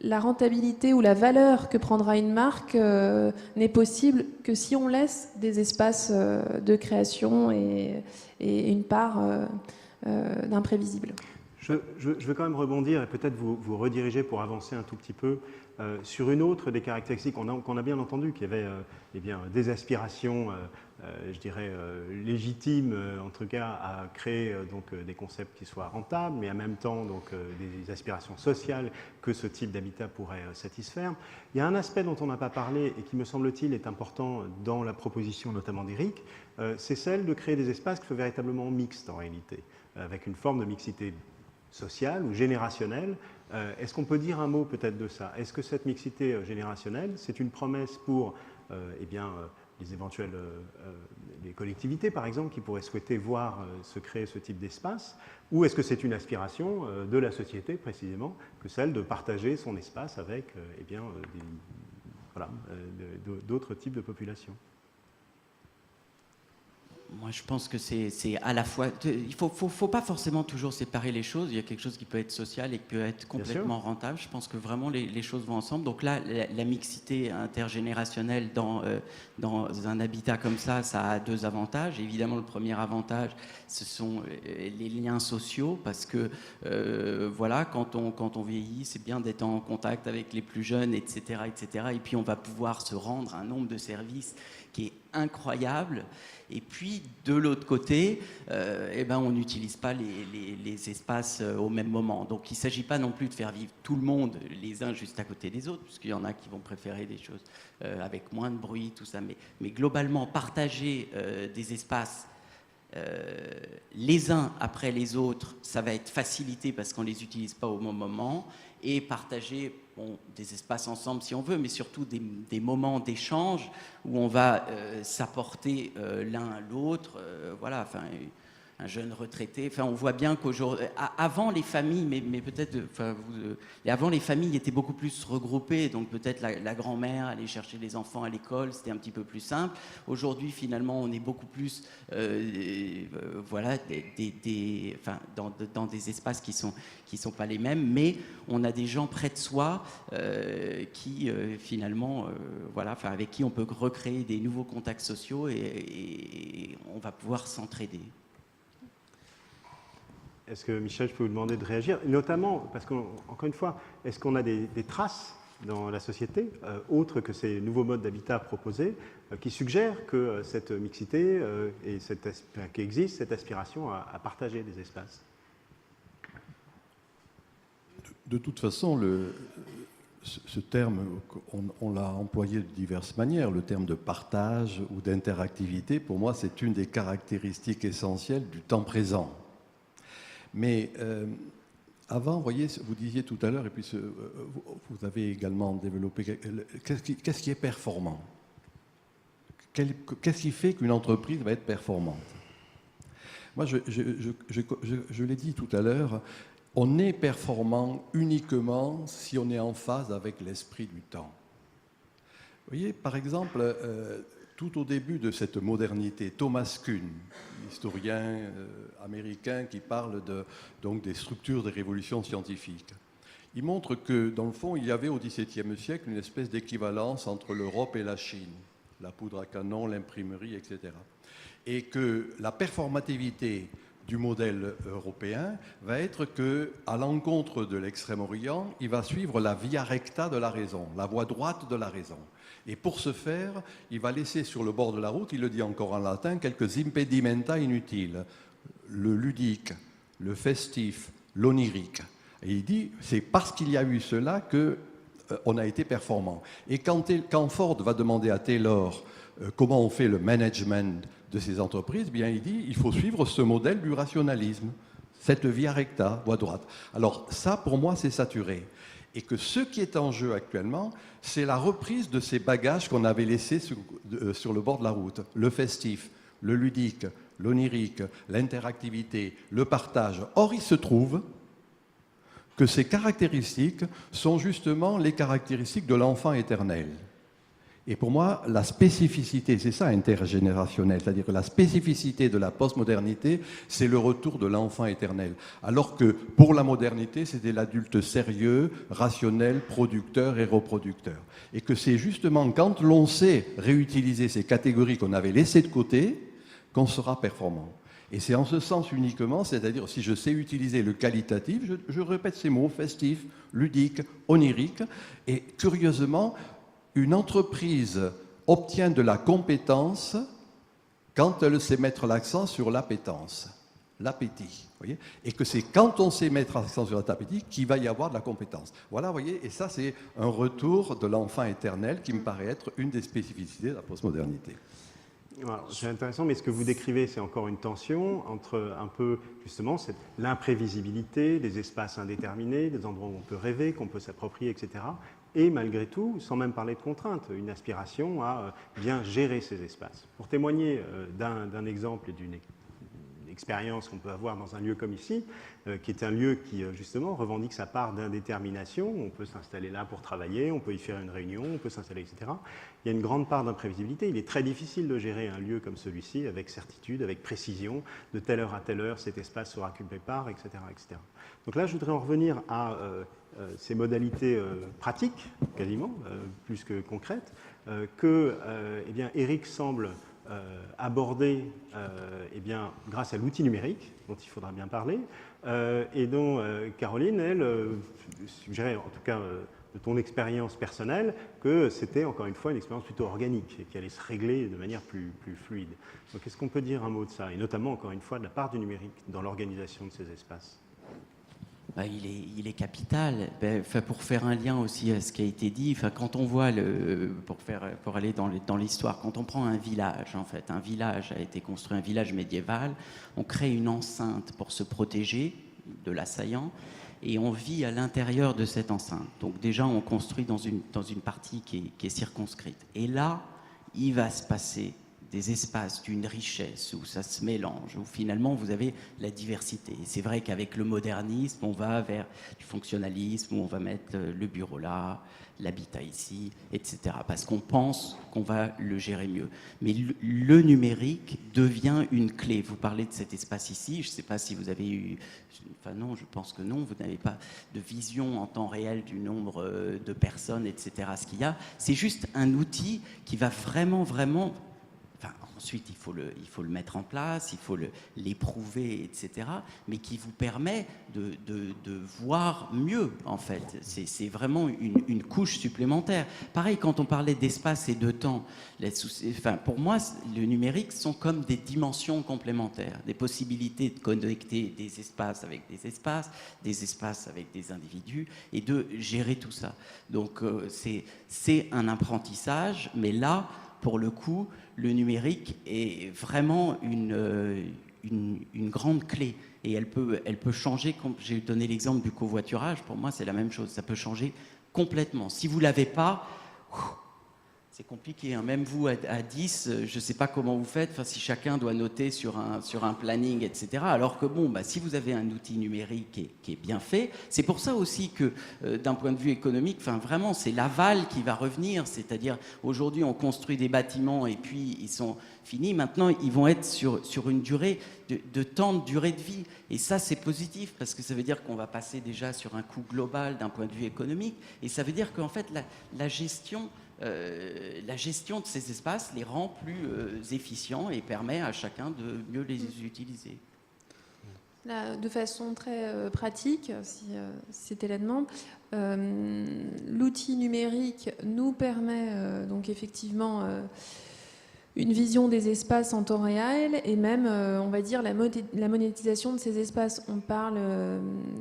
la rentabilité ou la valeur que prendra une marque n'est possible que si on laisse des espaces de création et une part d'imprévisible. Je veux quand même rebondir et peut-être vous rediriger pour avancer un tout petit peu sur une autre des caractéristiques qu'on a bien entendu, qu'il y avait des aspirations, je dirais, légitimes, en tout cas, à créer des concepts qui soient rentables, mais en même temps des aspirations sociales que ce type d'habitat pourrait satisfaire. Il y a un aspect dont on n'a pas parlé et qui, me semble-t-il, est important dans la proposition notamment d'Éric, c'est celle de créer des espaces qui soient véritablement mixtes en réalité, avec une forme de mixité sociale ou générationnelle. Est-ce qu'on peut dire un mot peut-être de ça? Est-ce que cette mixité générationnelle, c'est une promesse pour les éventuelles les collectivités, par exemple, qui pourraient souhaiter voir se créer ce type d'espace, ou est-ce que c'est une aspiration de la société, précisément, que celle de partager son espace avec d'autres types de populations? Moi, je pense que c'est à la fois... Il ne faut pas forcément toujours séparer les choses. Il y a quelque chose qui peut être social et qui peut être complètement rentable. Je pense que vraiment les choses vont ensemble. Donc là, la mixité intergénérationnelle dans un habitat comme ça a deux avantages. Évidemment, le premier avantage, ce sont les liens sociaux, parce que quand on vieillit, c'est bien d'être en contact avec les plus jeunes, etc., etc. Et puis, on va pouvoir se rendre à un nombre de services qui est incroyable. Et puis, de l'autre côté, on n'utilise pas les espaces au même moment. Donc, il ne s'agit pas non plus de faire vivre tout le monde les uns juste à côté des autres, puisqu'il y en a qui vont préférer des choses avec moins de bruit, tout ça. Mais globalement, partager des espaces les uns après les autres, ça va être facilité parce qu'on ne les utilise pas au même moment. Et partager des espaces ensemble si on veut, mais surtout des moments d'échange où on va s'apporter l'un à l'autre. Un jeune retraité. On voit bien qu'aujourd'hui, avant les familles, mais peut-être, avant les familles étaient beaucoup plus regroupées, donc peut-être la grand-mère allait chercher les enfants à l'école, c'était un petit peu plus simple. Aujourd'hui, finalement, on est beaucoup plus, dans des espaces qui sont pas les mêmes, mais on a des gens près de soi qui, avec qui on peut recréer des nouveaux contacts sociaux et on va pouvoir s'entraider. Est-ce que, Michel, je peux vous demander de réagir? Notamment, parce qu'encore une fois, est-ce qu'on a des traces dans la société, autres que ces nouveaux modes d'habitat proposés, qui suggèrent que cette mixité qu'existe cette aspiration à partager des espaces? De toute façon, ce terme, on l'a employé de diverses manières. Le terme de partage ou d'interactivité, pour moi, c'est une des caractéristiques essentielles du temps présent. Mais avant, vous voyez, vous disiez tout à l'heure, et puis vous avez également développé, qu'est-ce qui est performant? Qu'est-ce qui fait qu'une entreprise va être performante? Moi, je l'ai dit tout à l'heure, on est performant uniquement si on est en phase avec l'esprit du temps. Vous voyez, par exemple, tout au début de cette modernité, Thomas Kuhn, historien américain qui parle des structures des révolutions scientifiques, il montre que, dans le fond, il y avait au XVIIe siècle une espèce d'équivalence entre l'Europe et la Chine, la poudre à canon, l'imprimerie, etc. Et que la performativité du modèle européen va être qu'à l'encontre de l'Extrême-Orient, il va suivre la via recta de la raison, la voie droite de la raison. Et pour ce faire, il va laisser sur le bord de la route, il le dit encore en latin, quelques impedimenta inutiles. Le ludique, le festif, l'onirique. Et il dit, c'est parce qu'il y a eu cela que on a été performant. Et quand Ford va demander à Taylor comment on fait le management de ces entreprises, bien il dit il faut suivre ce modèle du rationalisme, cette via recta, voie droite. Alors ça, pour moi, c'est saturé. Et que ce qui est en jeu actuellement, c'est la reprise de ces bagages qu'on avait laissés sur le bord de la route. Le festif, le ludique, l'onirique, l'interactivité, le partage. Or, il se trouve que ces caractéristiques sont justement les caractéristiques de l'enfant éternel. Et pour moi, la spécificité, c'est ça intergénérationnel, c'est-à-dire que la spécificité de la postmodernité, c'est le retour de l'enfant éternel. Alors que pour la modernité, c'était l'adulte sérieux, rationnel, producteur et reproducteur. Et que c'est justement quand l'on sait réutiliser ces catégories qu'on avait laissées de côté, qu'on sera performant. Et c'est en ce sens uniquement, c'est-à-dire si je sais utiliser le qualitatif, je répète ces mots, festif, ludique, onirique, et curieusement, une entreprise obtient de la compétence quand elle sait mettre l'accent sur l'appétence, l'appétit. Voyez, et que c'est quand on sait mettre l'accent sur l'appétit qu'il va y avoir de la compétence. Voilà, vous voyez, et ça c'est un retour de l'enfant éternel qui me paraît être une des spécificités de la postmodernité. C'est intéressant, mais ce que vous décrivez, c'est encore une tension entre un peu, justement, l'imprévisibilité, des espaces indéterminés, des endroits où on peut rêver, qu'on peut s'approprier, etc. Et malgré tout, sans même parler de contraintes, une aspiration à bien gérer ces espaces. Pour témoigner d'un exemple et d'une expérience qu'on peut avoir dans un lieu comme ici, qui est un lieu qui, justement, revendique sa part d'indétermination. On peut s'installer là pour travailler, on peut y faire une réunion, on peut s'installer, etc. Il y a une grande part d'imprévisibilité. Il est très difficile de gérer un lieu comme celui-ci avec certitude, avec précision, de telle heure à telle heure, cet espace sera occupé par, etc., etc. Donc là, je voudrais en revenir à ces modalités pratiques, quasiment, plus que concrètes, que eh bien, Eric semble aborder eh bien, grâce à l'outil numérique, dont il faudra bien parler, et dont Caroline, elle, suggérait, en tout cas de ton expérience personnelle, que c'était encore une fois une expérience plutôt organique et qui allait se régler de manière plus fluide. Donc est-ce qu'on peut dire un mot de ça, et notamment encore une fois de la part du numérique dans l'organisation de ces espaces? Il est capital. Pour faire un lien aussi à ce qui a été dit, quand on voit, pour aller dans l'histoire, quand on prend un village, en fait, un village a été construit, un village médiéval, on crée une enceinte pour se protéger de l'assaillant, et on vit à l'intérieur de cette enceinte. Donc déjà, on construit dans une partie qui est circonscrite. Et là, il va se passer des espaces d'une richesse où ça se mélange, où finalement vous avez la diversité. Et c'est vrai qu'avec le modernisme, on va vers du fonctionnalisme, où on va mettre le bureau là, l'habitat ici, etc. Parce qu'on pense qu'on va le gérer mieux. Mais le numérique devient une clé. Vous parlez de cet espace ici, je ne sais pas si vous avez eu... Enfin non, je pense que non, vous n'avez pas de vision en temps réel du nombre de personnes, etc. Ce qu'il y a, c'est juste un outil qui va vraiment... Ensuite, il faut le mettre en place, il faut l'éprouver, etc. Mais qui vous permet de voir mieux, en fait. C'est vraiment une couche supplémentaire. Pareil, quand on parlait d'espace et de temps, pour moi, le numérique sont comme des dimensions complémentaires, des possibilités de connecter des espaces avec des espaces avec des individus, et de gérer tout ça. Donc, c'est un apprentissage, mais là, pour le coup, le numérique est vraiment une grande clé. Et elle peut changer, comme j'ai donné l'exemple du covoiturage, pour moi c'est la même chose, ça peut changer complètement. Si vous ne l'avez pas, c'est compliqué, hein. Même vous à 10, je ne sais pas comment vous faites, si chacun doit noter sur un planning, etc. Alors que si vous avez un outil numérique qui est bien fait, c'est pour ça aussi que d'un point de vue économique, vraiment c'est l'aval qui va revenir, c'est-à-dire aujourd'hui on construit des bâtiments et puis ils sont finis, maintenant ils vont être sur une durée de temps de durée de vie, et ça c'est positif parce que ça veut dire qu'on va passer déjà sur un coût global d'un point de vue économique, et ça veut dire qu'en fait la gestion de ces espaces les rend plus efficients et permet à chacun de mieux les utiliser. Là, de façon très pratique, si c'était la demande, l'outil numérique nous permet donc effectivement une vision des espaces en temps réel et même, on va dire, la monétisation de ces espaces. On parle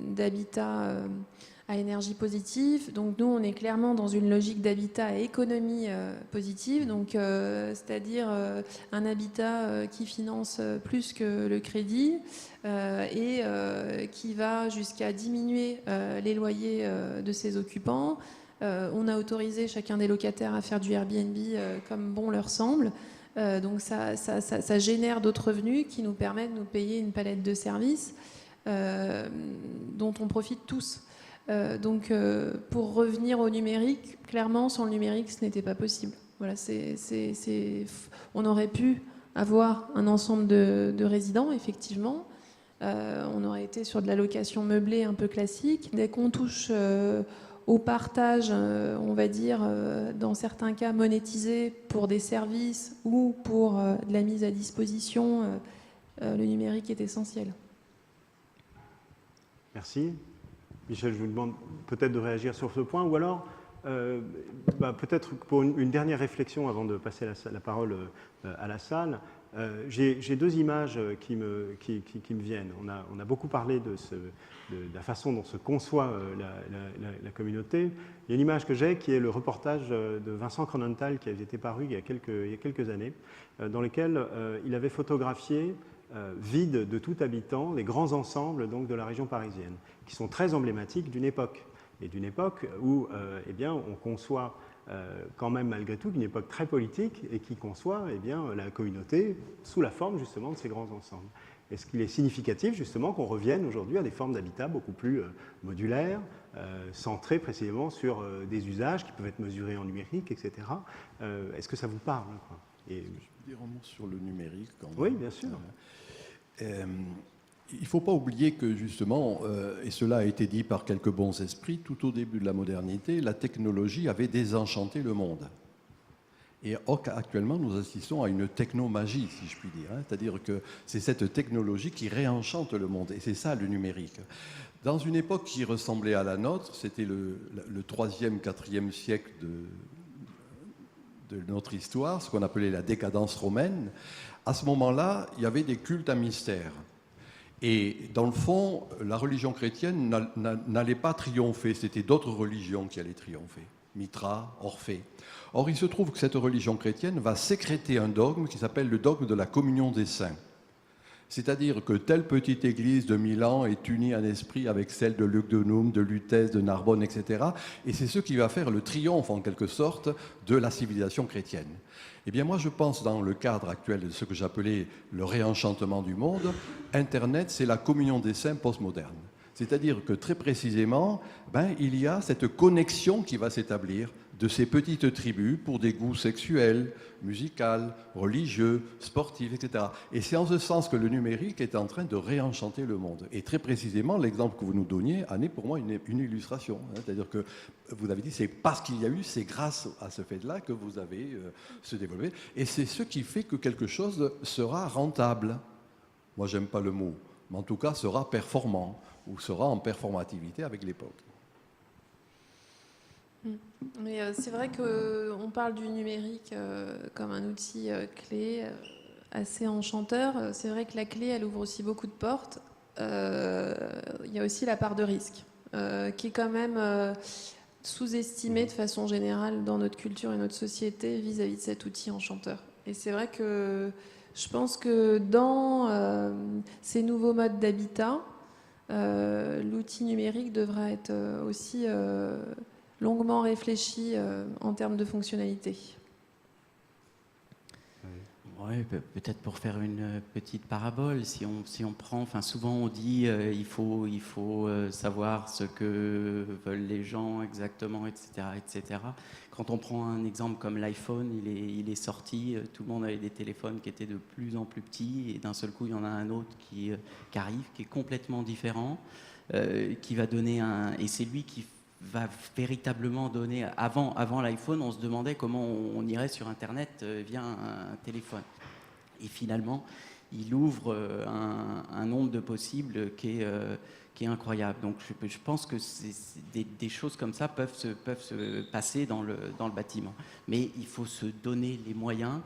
d'habitat à énergie positive. Donc nous, on est clairement dans une logique d'habitat à économie positive, donc c'est-à-dire un habitat qui finance plus que le crédit et qui va jusqu'à diminuer les loyers de ses occupants. On a autorisé chacun des locataires à faire du Airbnb comme bon leur semble. Donc ça génère d'autres revenus qui nous permettent de nous payer une palette de services dont on profite tous. Donc pour revenir au numérique, clairement sans le numérique ce n'était pas possible. Voilà, on aurait pu avoir un ensemble de résidents, effectivement. On aurait été sur de la location meublée un peu classique. Dès qu'on touche au partage, on va dire, dans certains cas monétisé pour des services ou pour de la mise à disposition, le numérique est essentiel. Merci. Michel, je vous demande peut-être de réagir sur ce point, ou alors peut-être pour une dernière réflexion avant de passer la parole à la salle. J'ai deux images qui me viennent. On a beaucoup parlé de la façon dont se conçoit la communauté. Il y a une image que j'ai qui est le reportage de Vincent Cronenthal qui avait été paru il y a quelques années, dans lequel il avait photographié vide de tout habitant les grands ensembles donc, de la région parisienne, qui sont très emblématiques d'une époque, et d'une époque où eh bien, on conçoit quand même malgré tout une époque très politique et qui conçoit eh bien, la communauté sous la forme justement de ces grands ensembles. Est-ce qu'il est significatif justement qu'on revienne aujourd'hui à des formes d'habitat beaucoup plus modulaires, centrées précisément sur des usages qui peuvent être mesurés en numérique, etc. Est-ce que ça vous parle quoi? Et... Je veux dire un mot sur le numérique quand même. Oui, bien sûr. Il ne faut pas oublier que justement, et cela a été dit par quelques bons esprits, tout au début de la modernité, la technologie avait désenchanté le monde. Et actuellement, nous assistons à une technomagie, si je puis dire. C'est-à-dire que c'est cette technologie qui réenchante le monde. Et c'est ça le numérique. Dans une époque qui ressemblait à la nôtre, c'était le 3e, 4e siècle de notre histoire, ce qu'on appelait la décadence romaine. À ce moment-là, il y avait des cultes à mystère. Et dans le fond, la religion chrétienne n'allait pas triompher, c'était d'autres religions qui allaient triompher. Mithra, Orphée. Or, il se trouve que cette religion chrétienne va sécréter un dogme qui s'appelle le dogme de la communion des saints. C'est-à-dire que telle petite église de Milan est unie en esprit avec celle de Lugdunum, de Lutèce, de Narbonne, etc. Et c'est ce qui va faire le triomphe, en quelque sorte, de la civilisation chrétienne. Eh bien, moi, je pense, dans le cadre actuel de ce que j'appelais le réenchantement du monde, Internet, c'est la communion des saints postmoderne. C'est-à-dire que, très précisément, il y a cette connexion qui va s'établir de ces petites tribus pour des goûts sexuels, musicaux, religieux, sportifs, etc. Et c'est en ce sens que le numérique est en train de réenchanter le monde. Et très précisément, l'exemple que vous nous donniez en est pour moi une illustration. C'est-à-dire que vous avez dit, c'est parce qu'il y a eu, c'est grâce à ce fait-là que vous avez se développé. Et c'est ce qui fait que quelque chose sera rentable. Moi, j'aime pas le mot, mais en tout cas, sera performant ou sera en performativité avec l'époque. Mais c'est vrai qu'on parle du numérique comme un outil clé assez enchanteur. C'est vrai que la clé, elle ouvre aussi beaucoup de portes. Il y a aussi la part de risque, qui est quand même sous-estimée de façon générale dans notre culture et notre société vis-à-vis de cet outil enchanteur. Et c'est vrai que je pense que dans ces nouveaux modes d'habitat, l'outil numérique devra être aussi longuement réfléchi en termes de fonctionnalité. Oui, peut-être pour faire une petite parabole, si on prend, enfin souvent on dit il faut savoir ce que veulent les gens exactement, etc., etc. Quand on prend un exemple comme l'iPhone, il est sorti, tout le monde avait des téléphones qui étaient de plus en plus petits, et d'un seul coup il y en a un autre qui arrive, qui est complètement différent, qui va donner et c'est lui qui va véritablement donner... Avant l'iPhone, on se demandait comment on irait sur Internet via un téléphone. Et finalement, il ouvre un nombre de possibles qui est incroyable. Donc je pense que des choses comme ça peuvent se passer dans le bâtiment. Mais il faut se donner les moyens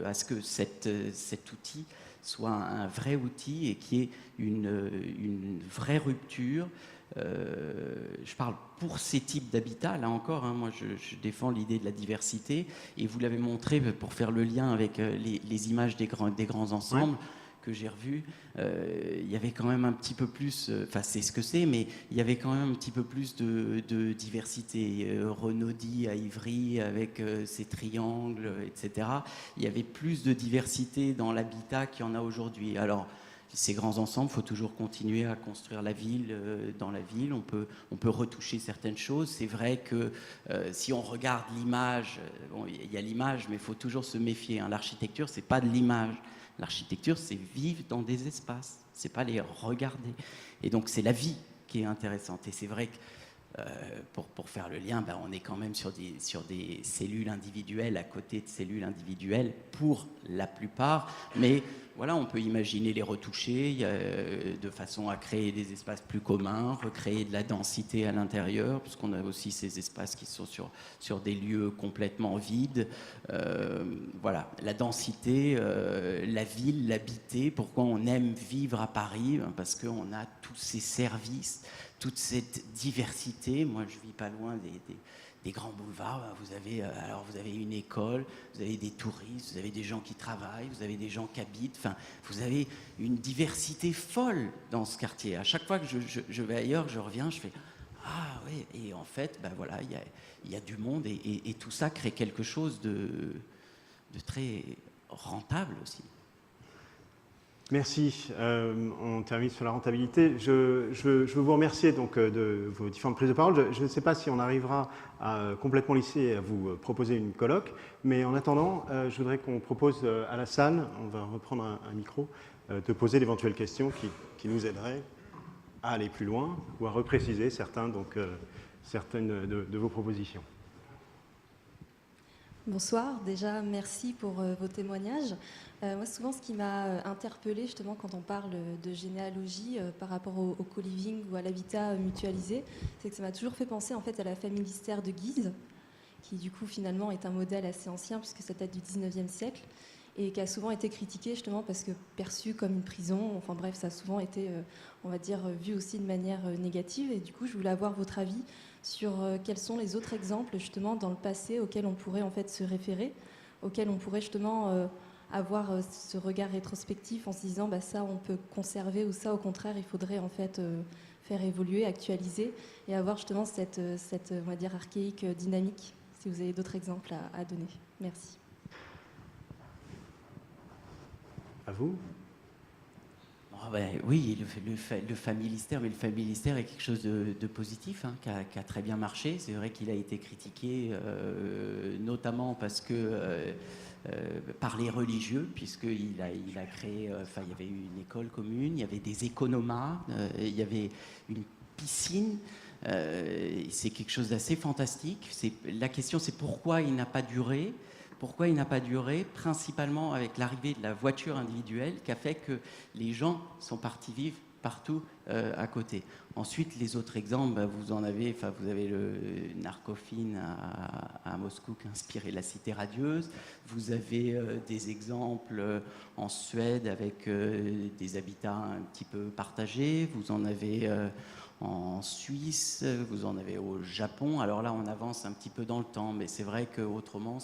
à ce que cet outil soit un vrai outil et qu'il y ait une vraie rupture je parle pour ces types d'habitats, là encore, hein, moi je défends l'idée de la diversité, et vous l'avez montré pour faire le lien avec les images des grands ensembles que j'ai revus. Il y avait quand même un petit peu plus, enfin c'est ce que c'est, mais il y avait quand même un petit peu plus de diversité. Renaudie à Ivry avec ses triangles, etc. Il y avait plus de diversité dans l'habitat qu'il y en a aujourd'hui. Alors, ces grands ensembles, il faut toujours continuer à construire la ville dans la ville. On peut retoucher certaines choses. C'est vrai que si on regarde l'image, bon, il y a l'image, mais il faut toujours se méfier. Hein. L'architecture, c'est pas de l'image. L'architecture, c'est vivre dans des espaces. C'est pas les regarder. Et donc, c'est la vie qui est intéressante. Et c'est vrai que pour faire le lien, ben, on est quand même sur des cellules individuelles à côté de cellules individuelles pour la plupart, mais voilà, on peut imaginer les retoucher de façon à créer des espaces plus communs, recréer de la densité à l'intérieur, puisqu'on a aussi ces espaces qui sont sur des lieux complètement vides. Voilà, la densité, la ville, l'habiter. Pourquoi on aime vivre à Paris? Parce qu'on a tous ces services, toute cette diversité. Moi, je vis pas loin des grands boulevards. Vous avez une école, vous avez des touristes, vous avez des gens qui travaillent, vous avez des gens qui habitent. Enfin, vous avez une diversité folle dans ce quartier. À chaque fois que je vais ailleurs, je reviens, je fais ah oui. Et en fait, ben voilà, il y a du monde et tout ça crée quelque chose de très rentable aussi. Merci. On termine sur la rentabilité. Je veux vous remercier donc, de vos différentes prises de parole. Je ne sais pas si on arrivera à complètement lisser et à vous proposer une colloque, mais en attendant, je voudrais qu'on propose à la salle, on va reprendre un micro, de poser d'éventuelles questions qui nous aideraient à aller plus loin ou à repréciser certaines de vos propositions. Bonsoir, déjà merci pour vos témoignages. Moi, souvent, ce qui m'a interpellée, justement, quand on parle de généalogie par rapport au co-living ou à l'habitat mutualisé, c'est que ça m'a toujours fait penser en fait à la familistère de Guise, qui du coup finalement est un modèle assez ancien puisque ça date du 19e siècle et qui a souvent été critiqué justement parce que perçu comme une prison. Enfin bref, ça a souvent été, on va dire, vu aussi de manière négative. Et du coup, je voulais avoir votre avis sur quels sont les autres exemples justement dans le passé auxquels on pourrait en fait se référer, auxquels on pourrait justement avoir ce regard rétrospectif en se disant bah, ça on peut conserver ou ça au contraire il faudrait en fait faire évoluer, actualiser et avoir justement cette on va dire archaïque dynamique. Si vous avez d'autres exemples à donner. Merci. À vous. Oh ben, oui, le familistère, mais le familistère est quelque chose de positif, hein, qui a très bien marché. C'est vrai qu'il a été critiqué, notamment parce que par les religieux, puisqu'il a créé, il y avait eu une école commune, il y avait des économas, il y avait une piscine. C'est quelque chose d'assez fantastique. La question, c'est pourquoi il n'a pas duré. Pourquoi il n'a pas duré? Principalement avec l'arrivée de la voiture individuelle qui a fait que les gens sont partis vivre partout à côté. Ensuite, les autres exemples, vous avez le Narcofine à Moscou qui a inspiré la Cité radieuse. Vous avez des exemples en Suède avec des habitats un petit peu partagés. Vous en avez en Suisse, vous en avez au Japon. Alors là, on avance un petit peu dans le temps, mais c'est vrai qu'autrement,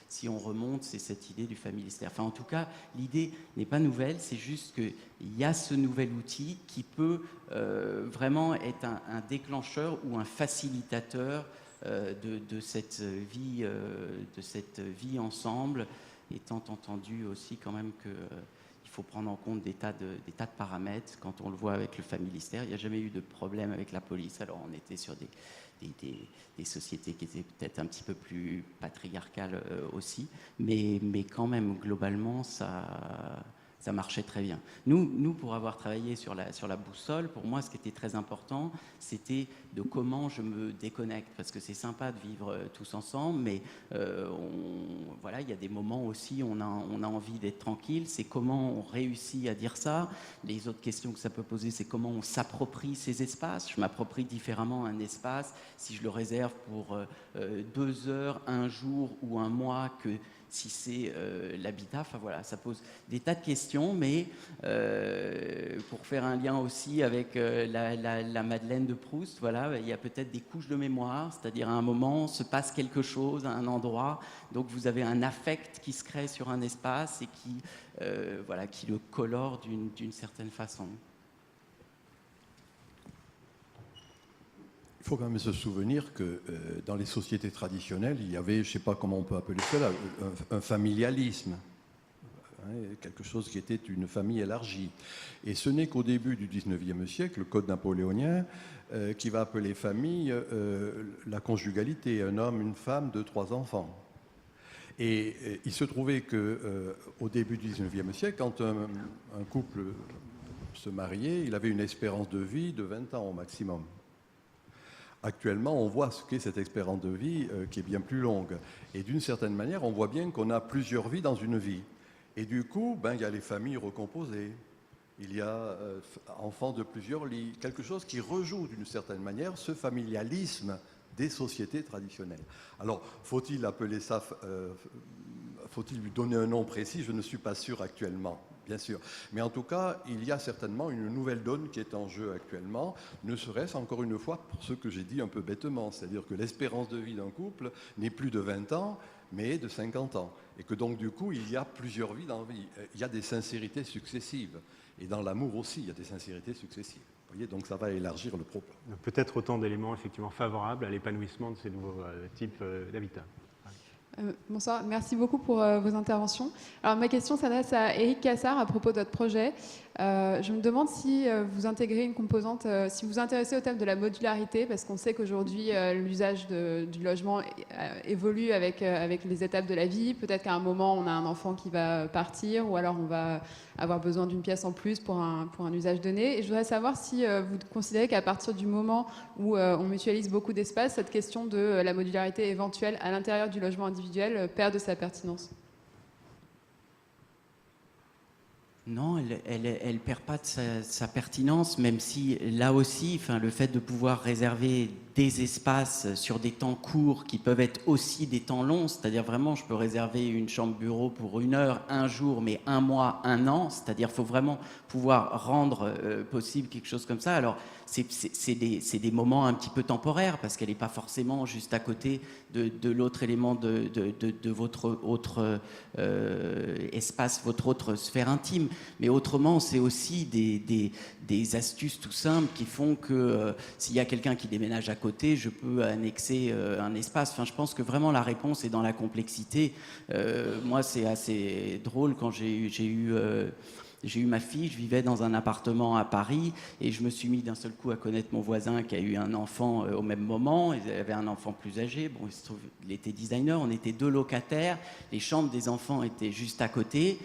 si on remonte, c'est cette idée du familistère. Enfin, en tout cas, l'idée n'est pas nouvelle, c'est juste qu'il y a ce nouvel outil qui peut vraiment être un déclencheur ou un facilitateur de cette vie ensemble, étant entendu aussi quand même que il faut prendre en compte des tas de paramètres. Quand on le voit avec le familistère, il n'y a jamais eu de problème avec la police. Alors on était sur des sociétés qui étaient peut-être un petit peu plus patriarcales aussi, mais quand même globalement ça marchait très bien. Nous, pour avoir travaillé sur la boussole, pour moi, ce qui était très important, c'était de comment je me déconnecte, parce que c'est sympa de vivre tous ensemble, mais voilà, il y a des moments aussi où on a envie d'être tranquille. C'est comment on réussit à dire ça. Les autres questions que ça peut poser, c'est comment on s'approprie ces espaces. Je m'approprie différemment un espace si je le réserve pour 2 heures, un jour ou un mois que si c'est l'habitat. Enfin voilà, ça pose des tas de questions, mais pour faire un lien aussi avec la Madeleine de Proust, voilà, il y a peut-être des couches de mémoire, c'est-à-dire à un moment se passe quelque chose à un endroit, donc vous avez un affect qui se crée sur un espace et qui le colore d'une certaine façon. Il faut quand même se souvenir que dans les sociétés traditionnelles, il y avait, je ne sais pas comment on peut appeler cela, un familialisme, quelque chose qui était une famille élargie. Et ce n'est qu'au début du XIXe siècle, le Code napoléonien, qui va appeler famille la conjugalité, un homme, une femme, 2, 3 enfants. Et il se trouvait qu'au début du XIXe siècle, quand un couple se mariait, il avait une espérance de vie de 20 ans au maximum. Actuellement, on voit ce qu'est cette espérance de vie qui est bien plus longue. Et d'une certaine manière, on voit bien qu'on a plusieurs vies dans une vie. Et du coup, il y a les familles recomposées. Il y a enfants de plusieurs lits. Quelque chose qui rejoue d'une certaine manière ce familialisme des sociétés traditionnelles. Alors, faut-il appeler ça, faut-il lui donner un nom précis? Je ne suis pas sûr actuellement. Bien sûr. Mais en tout cas, il y a certainement une nouvelle donne qui est en jeu actuellement, ne serait-ce encore une fois pour ce que j'ai dit un peu bêtement, c'est-à-dire que l'espérance de vie d'un couple n'est plus de 20 ans, mais de 50 ans. Et que donc, du coup, il y a plusieurs vies dans la vie. Il y a des sincérités successives. Et dans l'amour aussi, il y a des sincérités successives. Vous voyez, donc ça va élargir le propos. Peut-être autant d'éléments effectivement favorables à l'épanouissement de ces nouveaux types d'habitat. Bonsoir, merci beaucoup pour vos interventions. Alors ma question s'adresse à Éric Cassard à propos de votre projet. Je me demande si vous intégrez une composante, si vous vous intéressez au thème de la modularité, parce qu'on sait qu'aujourd'hui l'usage du logement évolue avec les étapes de la vie. Peut-être qu'à un moment on a un enfant qui va partir, ou alors on va avoir besoin d'une pièce en plus pour un usage donné. Et je voudrais savoir si vous considérez qu'à partir du moment où on mutualise beaucoup d'espace, cette question de la modularité éventuelle à l'intérieur du logement individuel perd de sa pertinence. Non, elle perd pas de sa pertinence, même si là aussi, le fait de pouvoir réserver des espaces sur des temps courts qui peuvent être aussi des temps longs, c'est-à-dire vraiment je peux réserver une chambre bureau pour 1 heure, 1 jour, mais 1 mois, 1 an, c'est-à-dire qu'il faut vraiment pouvoir rendre possible quelque chose comme ça. Alors c'est des moments un petit peu temporaires parce qu'elle n'est pas forcément juste à côté de l'autre élément de votre autre espace, votre autre sphère intime. Mais autrement, c'est aussi des astuces tout simples qui font que s'il y a quelqu'un qui déménage à côté, je peux annexer un espace. Je pense que vraiment la réponse est dans la complexité. Moi, c'est assez drôle quand j'ai eu ma fille, je vivais dans un appartement à Paris et je me suis mis d'un seul coup à connaître mon voisin qui a eu un enfant au même moment. Il avait un enfant plus âgé. Bon, il se trouve, il était designer. On était 2 locataires. Les chambres des enfants étaient juste à côté.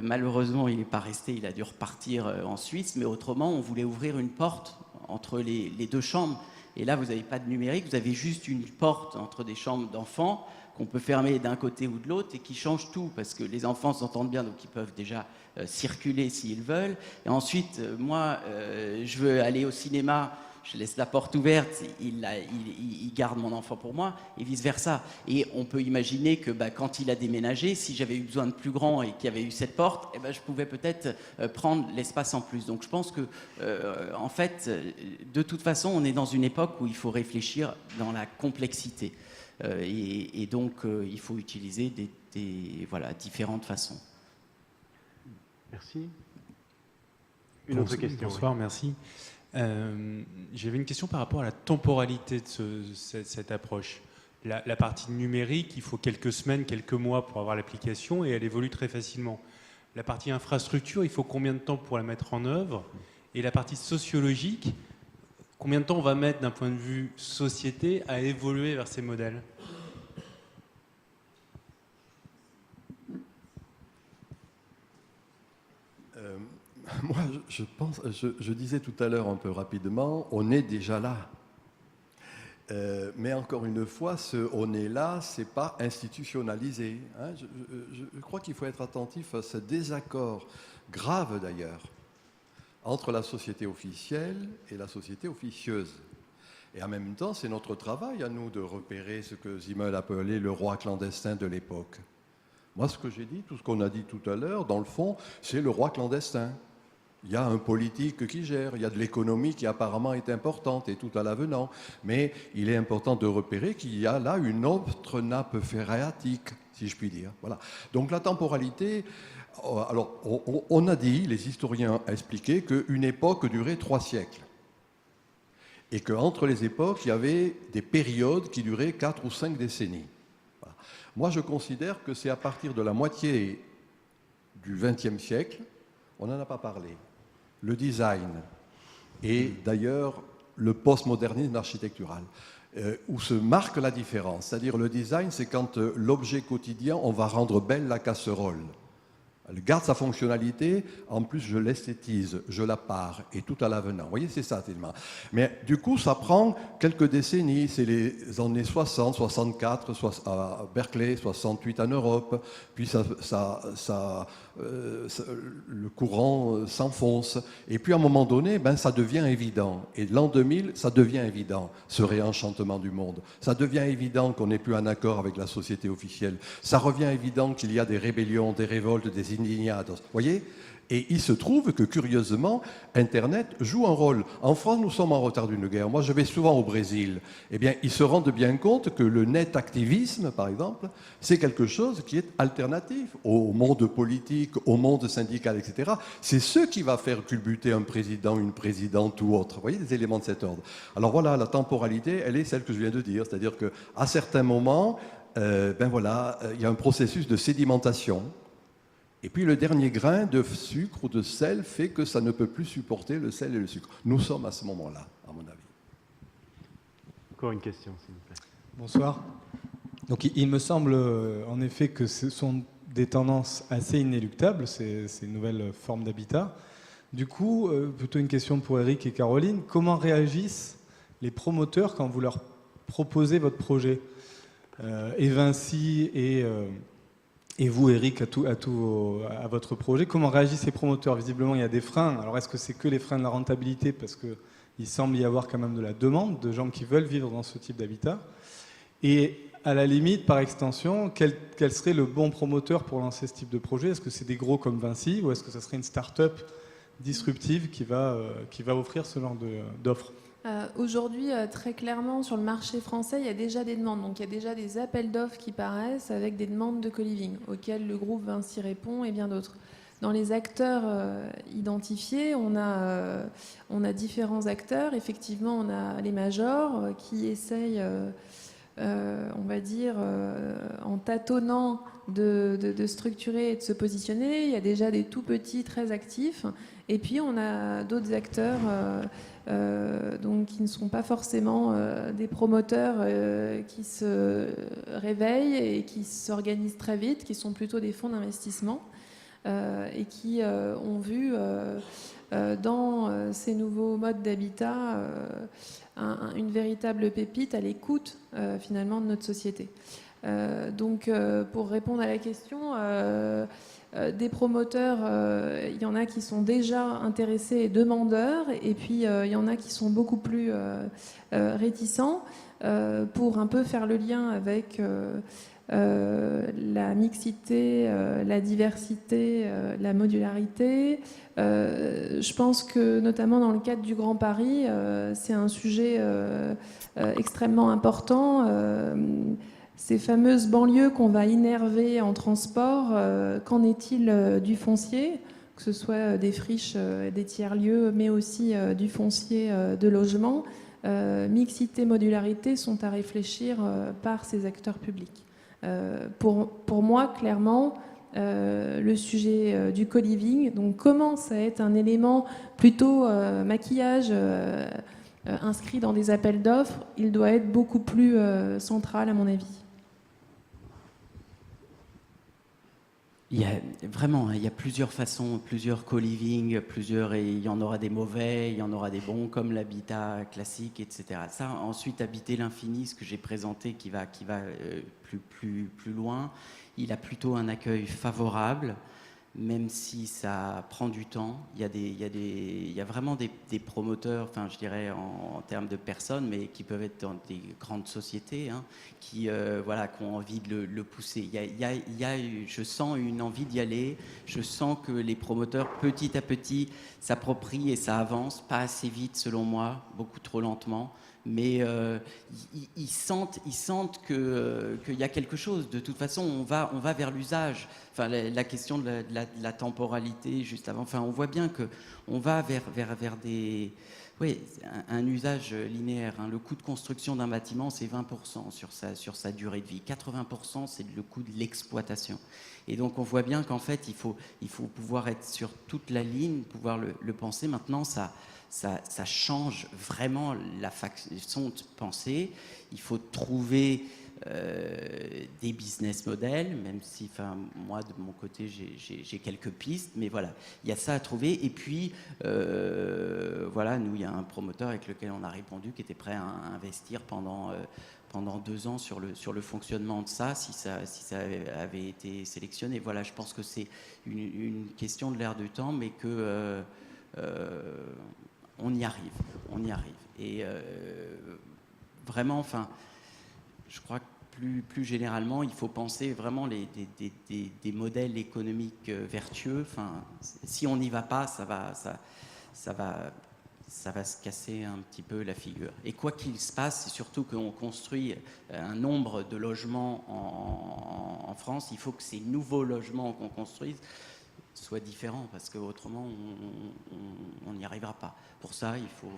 Malheureusement, il n'est pas resté. Il a dû repartir en Suisse. Mais autrement, on voulait ouvrir une porte entre les 2 chambres. Et là, vous n'avez pas de numérique. Vous avez juste une porte entre des chambres d'enfants qu'on peut fermer d'un côté ou de l'autre et qui change tout parce que les enfants s'entendent bien, donc ils peuvent déjà circuler s'ils veulent. Et ensuite, moi, je veux aller au cinéma, je laisse la porte ouverte, il garde mon enfant pour moi, et vice-versa. Et on peut imaginer que quand il a déménagé, si j'avais eu besoin de plus grand et qu'il y avait eu cette porte, je pouvais peut-être prendre l'espace en plus. Donc je pense que, en fait, de toute façon, on est dans une époque où il faut réfléchir dans la complexité. Et donc, il faut utiliser différentes façons. Merci. Une autre question. Bonsoir, merci. J'avais une question par rapport à la temporalité de cette approche. La partie numérique, il faut quelques semaines, quelques mois pour avoir l'application et elle évolue très facilement. La partie infrastructure, il faut combien de temps pour la mettre en œuvre? Et la partie sociologique, combien de temps on va mettre d'un point de vue société à évoluer vers ces modèles? Moi, je disais tout à l'heure un peu rapidement, on est déjà là. Mais encore une fois, ce on est là, ce n'est pas institutionnalisé. Hein. Je crois qu'il faut être attentif à ce désaccord, grave d'ailleurs, entre la société officielle et la société officieuse. Et en même temps, c'est notre travail à nous de repérer ce que Simmel appelait le roi clandestin de l'époque. Moi, ce que j'ai dit, tout ce qu'on a dit tout à l'heure, dans le fond, c'est le roi clandestin. Il y a un politique qui gère, il y a de l'économie qui apparemment est importante et tout à l'avenant. Mais il est important de repérer qu'il y a là une autre nappe phréatique, si je puis dire. Voilà. Donc la temporalité, alors on a dit, les historiens ont expliqué qu'une époque durait 3 siècles. Et qu'entre les époques, il y avait des périodes qui duraient 4 ou 5 décennies. Voilà. Moi, je considère que c'est à partir de la moitié du XXe siècle, on n'en a pas parlé, le design et d'ailleurs le postmodernisme architectural, où se marque la différence. C'est-à-dire le design, c'est quand l'objet quotidien, on va rendre belle la casserole. Elle garde sa fonctionnalité, en plus je l'esthétise, je la pare, et tout à l'avenant. Vous voyez, c'est ça tellement. Mais du coup, ça prend quelques décennies, c'est les années 60, 64, à Berkeley, 68 en Europe, puis le courant s'enfonce, et puis à un moment donné, ça devient évident. Et l'an 2000, ça devient évident, ce réenchantement du monde. Ça devient évident qu'on n'est plus en accord avec la société officielle. Ça revient évident qu'il y a des rébellions, des révoltes, des indignados. Vous voyez ? Et il se trouve que, curieusement, Internet joue un rôle. En France, nous sommes en retard d'une guerre. Moi, je vais souvent au Brésil. Eh bien, ils se rendent bien compte que le net-activisme, par exemple, c'est quelque chose qui est alternatif au monde politique, au monde syndical, etc. C'est ce qui va faire culbuter un président, une présidente ou autre. Vous voyez, des éléments de cet ordre. Alors voilà, la temporalité, elle est celle que je viens de dire. C'est-à-dire qu'à certains moments, il y a un processus de sédimentation. Et puis le dernier grain de sucre ou de sel fait que ça ne peut plus supporter le sel et le sucre. Nous sommes à ce moment-là, à mon avis. Encore une question, s'il vous plaît. Bonsoir. Donc il me semble en effet que ce sont des tendances assez inéluctables, ces nouvelles formes d'habitat. Du coup, plutôt une question pour Eric et Caroline. Comment réagissent les promoteurs quand vous leur proposez votre projet et Vinci et vous, Eric, à votre projet, comment réagissent ces promoteurs? Visiblement, il y a des freins. Alors, est-ce que c'est que les freins de la rentabilité? Parce qu'il semble y avoir quand même de la demande de gens qui veulent vivre dans ce type d'habitat. Et à la limite, par extension, quel serait le bon promoteur pour lancer ce type de projet? Est-ce que c'est des gros comme Vinci ou est-ce que ça serait une start-up disruptive qui va offrir ce genre d'offres? Aujourd'hui, très clairement, sur le marché français, il y a déjà des demandes. Donc, il y a déjà des appels d'offres qui paraissent avec des demandes de co-living auxquelles le groupe Vinci répond et bien d'autres. Dans les acteurs identifiés, on a différents acteurs. Effectivement, on a les majors qui essayent, on va dire, en tâtonnant de structurer et de se positionner. Il y a déjà des tout petits très actifs. Et puis, on a d'autres acteurs donc, qui ne sont pas forcément des promoteurs qui se réveillent et qui s'organisent très vite, qui sont plutôt des fonds d'investissement et qui ont vu dans ces nouveaux modes d'habitat une véritable pépite à l'écoute finalement de notre société. Donc pour répondre à la question, des promoteurs, il y en a qui sont déjà intéressés et demandeurs, et puis il y en a qui sont beaucoup plus réticents pour un peu faire le lien avec la mixité, la diversité, la modularité. Je pense que notamment dans le cadre du Grand Paris, c'est un sujet extrêmement important. Ces fameuses banlieues qu'on va innerver en transport, qu'en est-il du foncier, que ce soit des friches, des tiers-lieux, mais aussi du foncier de logement? Mixité, modularité sont à réfléchir par ces acteurs publics. Pour moi, clairement, le sujet du co-living commence à être un élément plutôt maquillage, inscrit dans des appels d'offres. Il doit être beaucoup plus central, à mon avis. Il y a plusieurs façons, plusieurs co-living, et il y en aura des mauvais, il y en aura des bons, comme l'habitat classique, etc. Ça, ensuite, Habiter l'infini, ce que j'ai présenté, qui va plus loin, il a plutôt un accueil favorable. même si ça prend du temps. Il y a vraiment des promoteurs, enfin je dirais en termes de personnes, mais qui peuvent être dans des grandes sociétés, hein, qui ont envie de le pousser. Je sens une envie d'y aller. Je sens que les promoteurs, petit à petit, s'approprient et ça avance, pas assez vite selon moi, beaucoup trop lentement. Mais ils sentent qu'il y a quelque chose. De toute façon, on va vers l'usage. Enfin, la question de la temporalité juste avant. Enfin, on voit bien qu'on va vers un usage linéaire. Hein. Le coût de construction d'un bâtiment, c'est 20% sur sa durée de vie. 80%, c'est le coût de l'exploitation. Et donc, on voit bien qu'en fait, il faut pouvoir être sur toute la ligne, pouvoir le penser. Maintenant, ça change vraiment la façon de penser. Il faut trouver des business models, même si, moi, de mon côté, j'ai quelques pistes, mais voilà, il y a ça à trouver. Et puis, nous, il y a un promoteur avec lequel on a répondu qui était prêt à investir pendant 2 ans sur le fonctionnement de ça, si ça avait été sélectionné. Voilà, je pense que c'est une question de l'air du temps, mais que on y arrive. Et vraiment, je crois que plus généralement, il faut penser vraiment des modèles économiques vertueux. Si on n'y va pas, ça va se casser un petit peu la figure. Et quoi qu'il se passe, c'est surtout qu'on construit un nombre de logements en France. Il faut que ces nouveaux logements qu'on construise soient différents, parce qu'autrement, on n'y arrivera pas. Pour ça, il faut...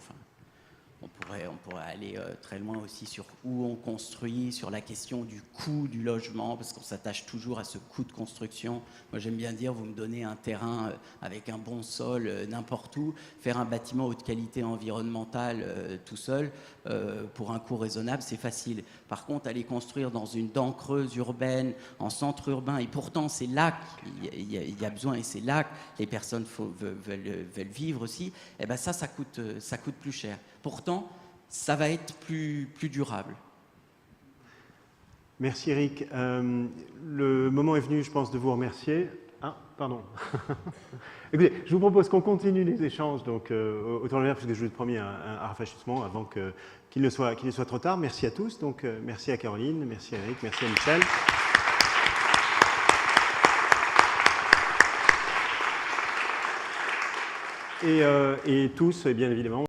On pourrait aller très loin aussi sur où on construit, sur la question du coût du logement, parce qu'on s'attache toujours à ce coût de construction. Moi, j'aime bien dire, vous me donnez un terrain avec un bon sol n'importe où, faire un bâtiment haute qualité environnementale tout seul, pour un coût raisonnable, c'est facile. Par contre, aller construire dans une dent creuse urbaine, en centre urbain, et pourtant, c'est là qu'il y a besoin, et c'est là que les personnes veulent vivre aussi, et ben ça coûte plus cher. Pourtant, ça va être plus durable. Merci Eric. Le moment est venu, je pense, de vous remercier. Ah, pardon. Écoutez, je vous propose qu'on continue les échanges donc, autour de la parce que je vous ai promis un rafraîchissement avant qu'il ne soit trop tard. Merci à tous. Donc, merci à Caroline, merci à Eric, merci à Michel. Et tous, bien évidemment,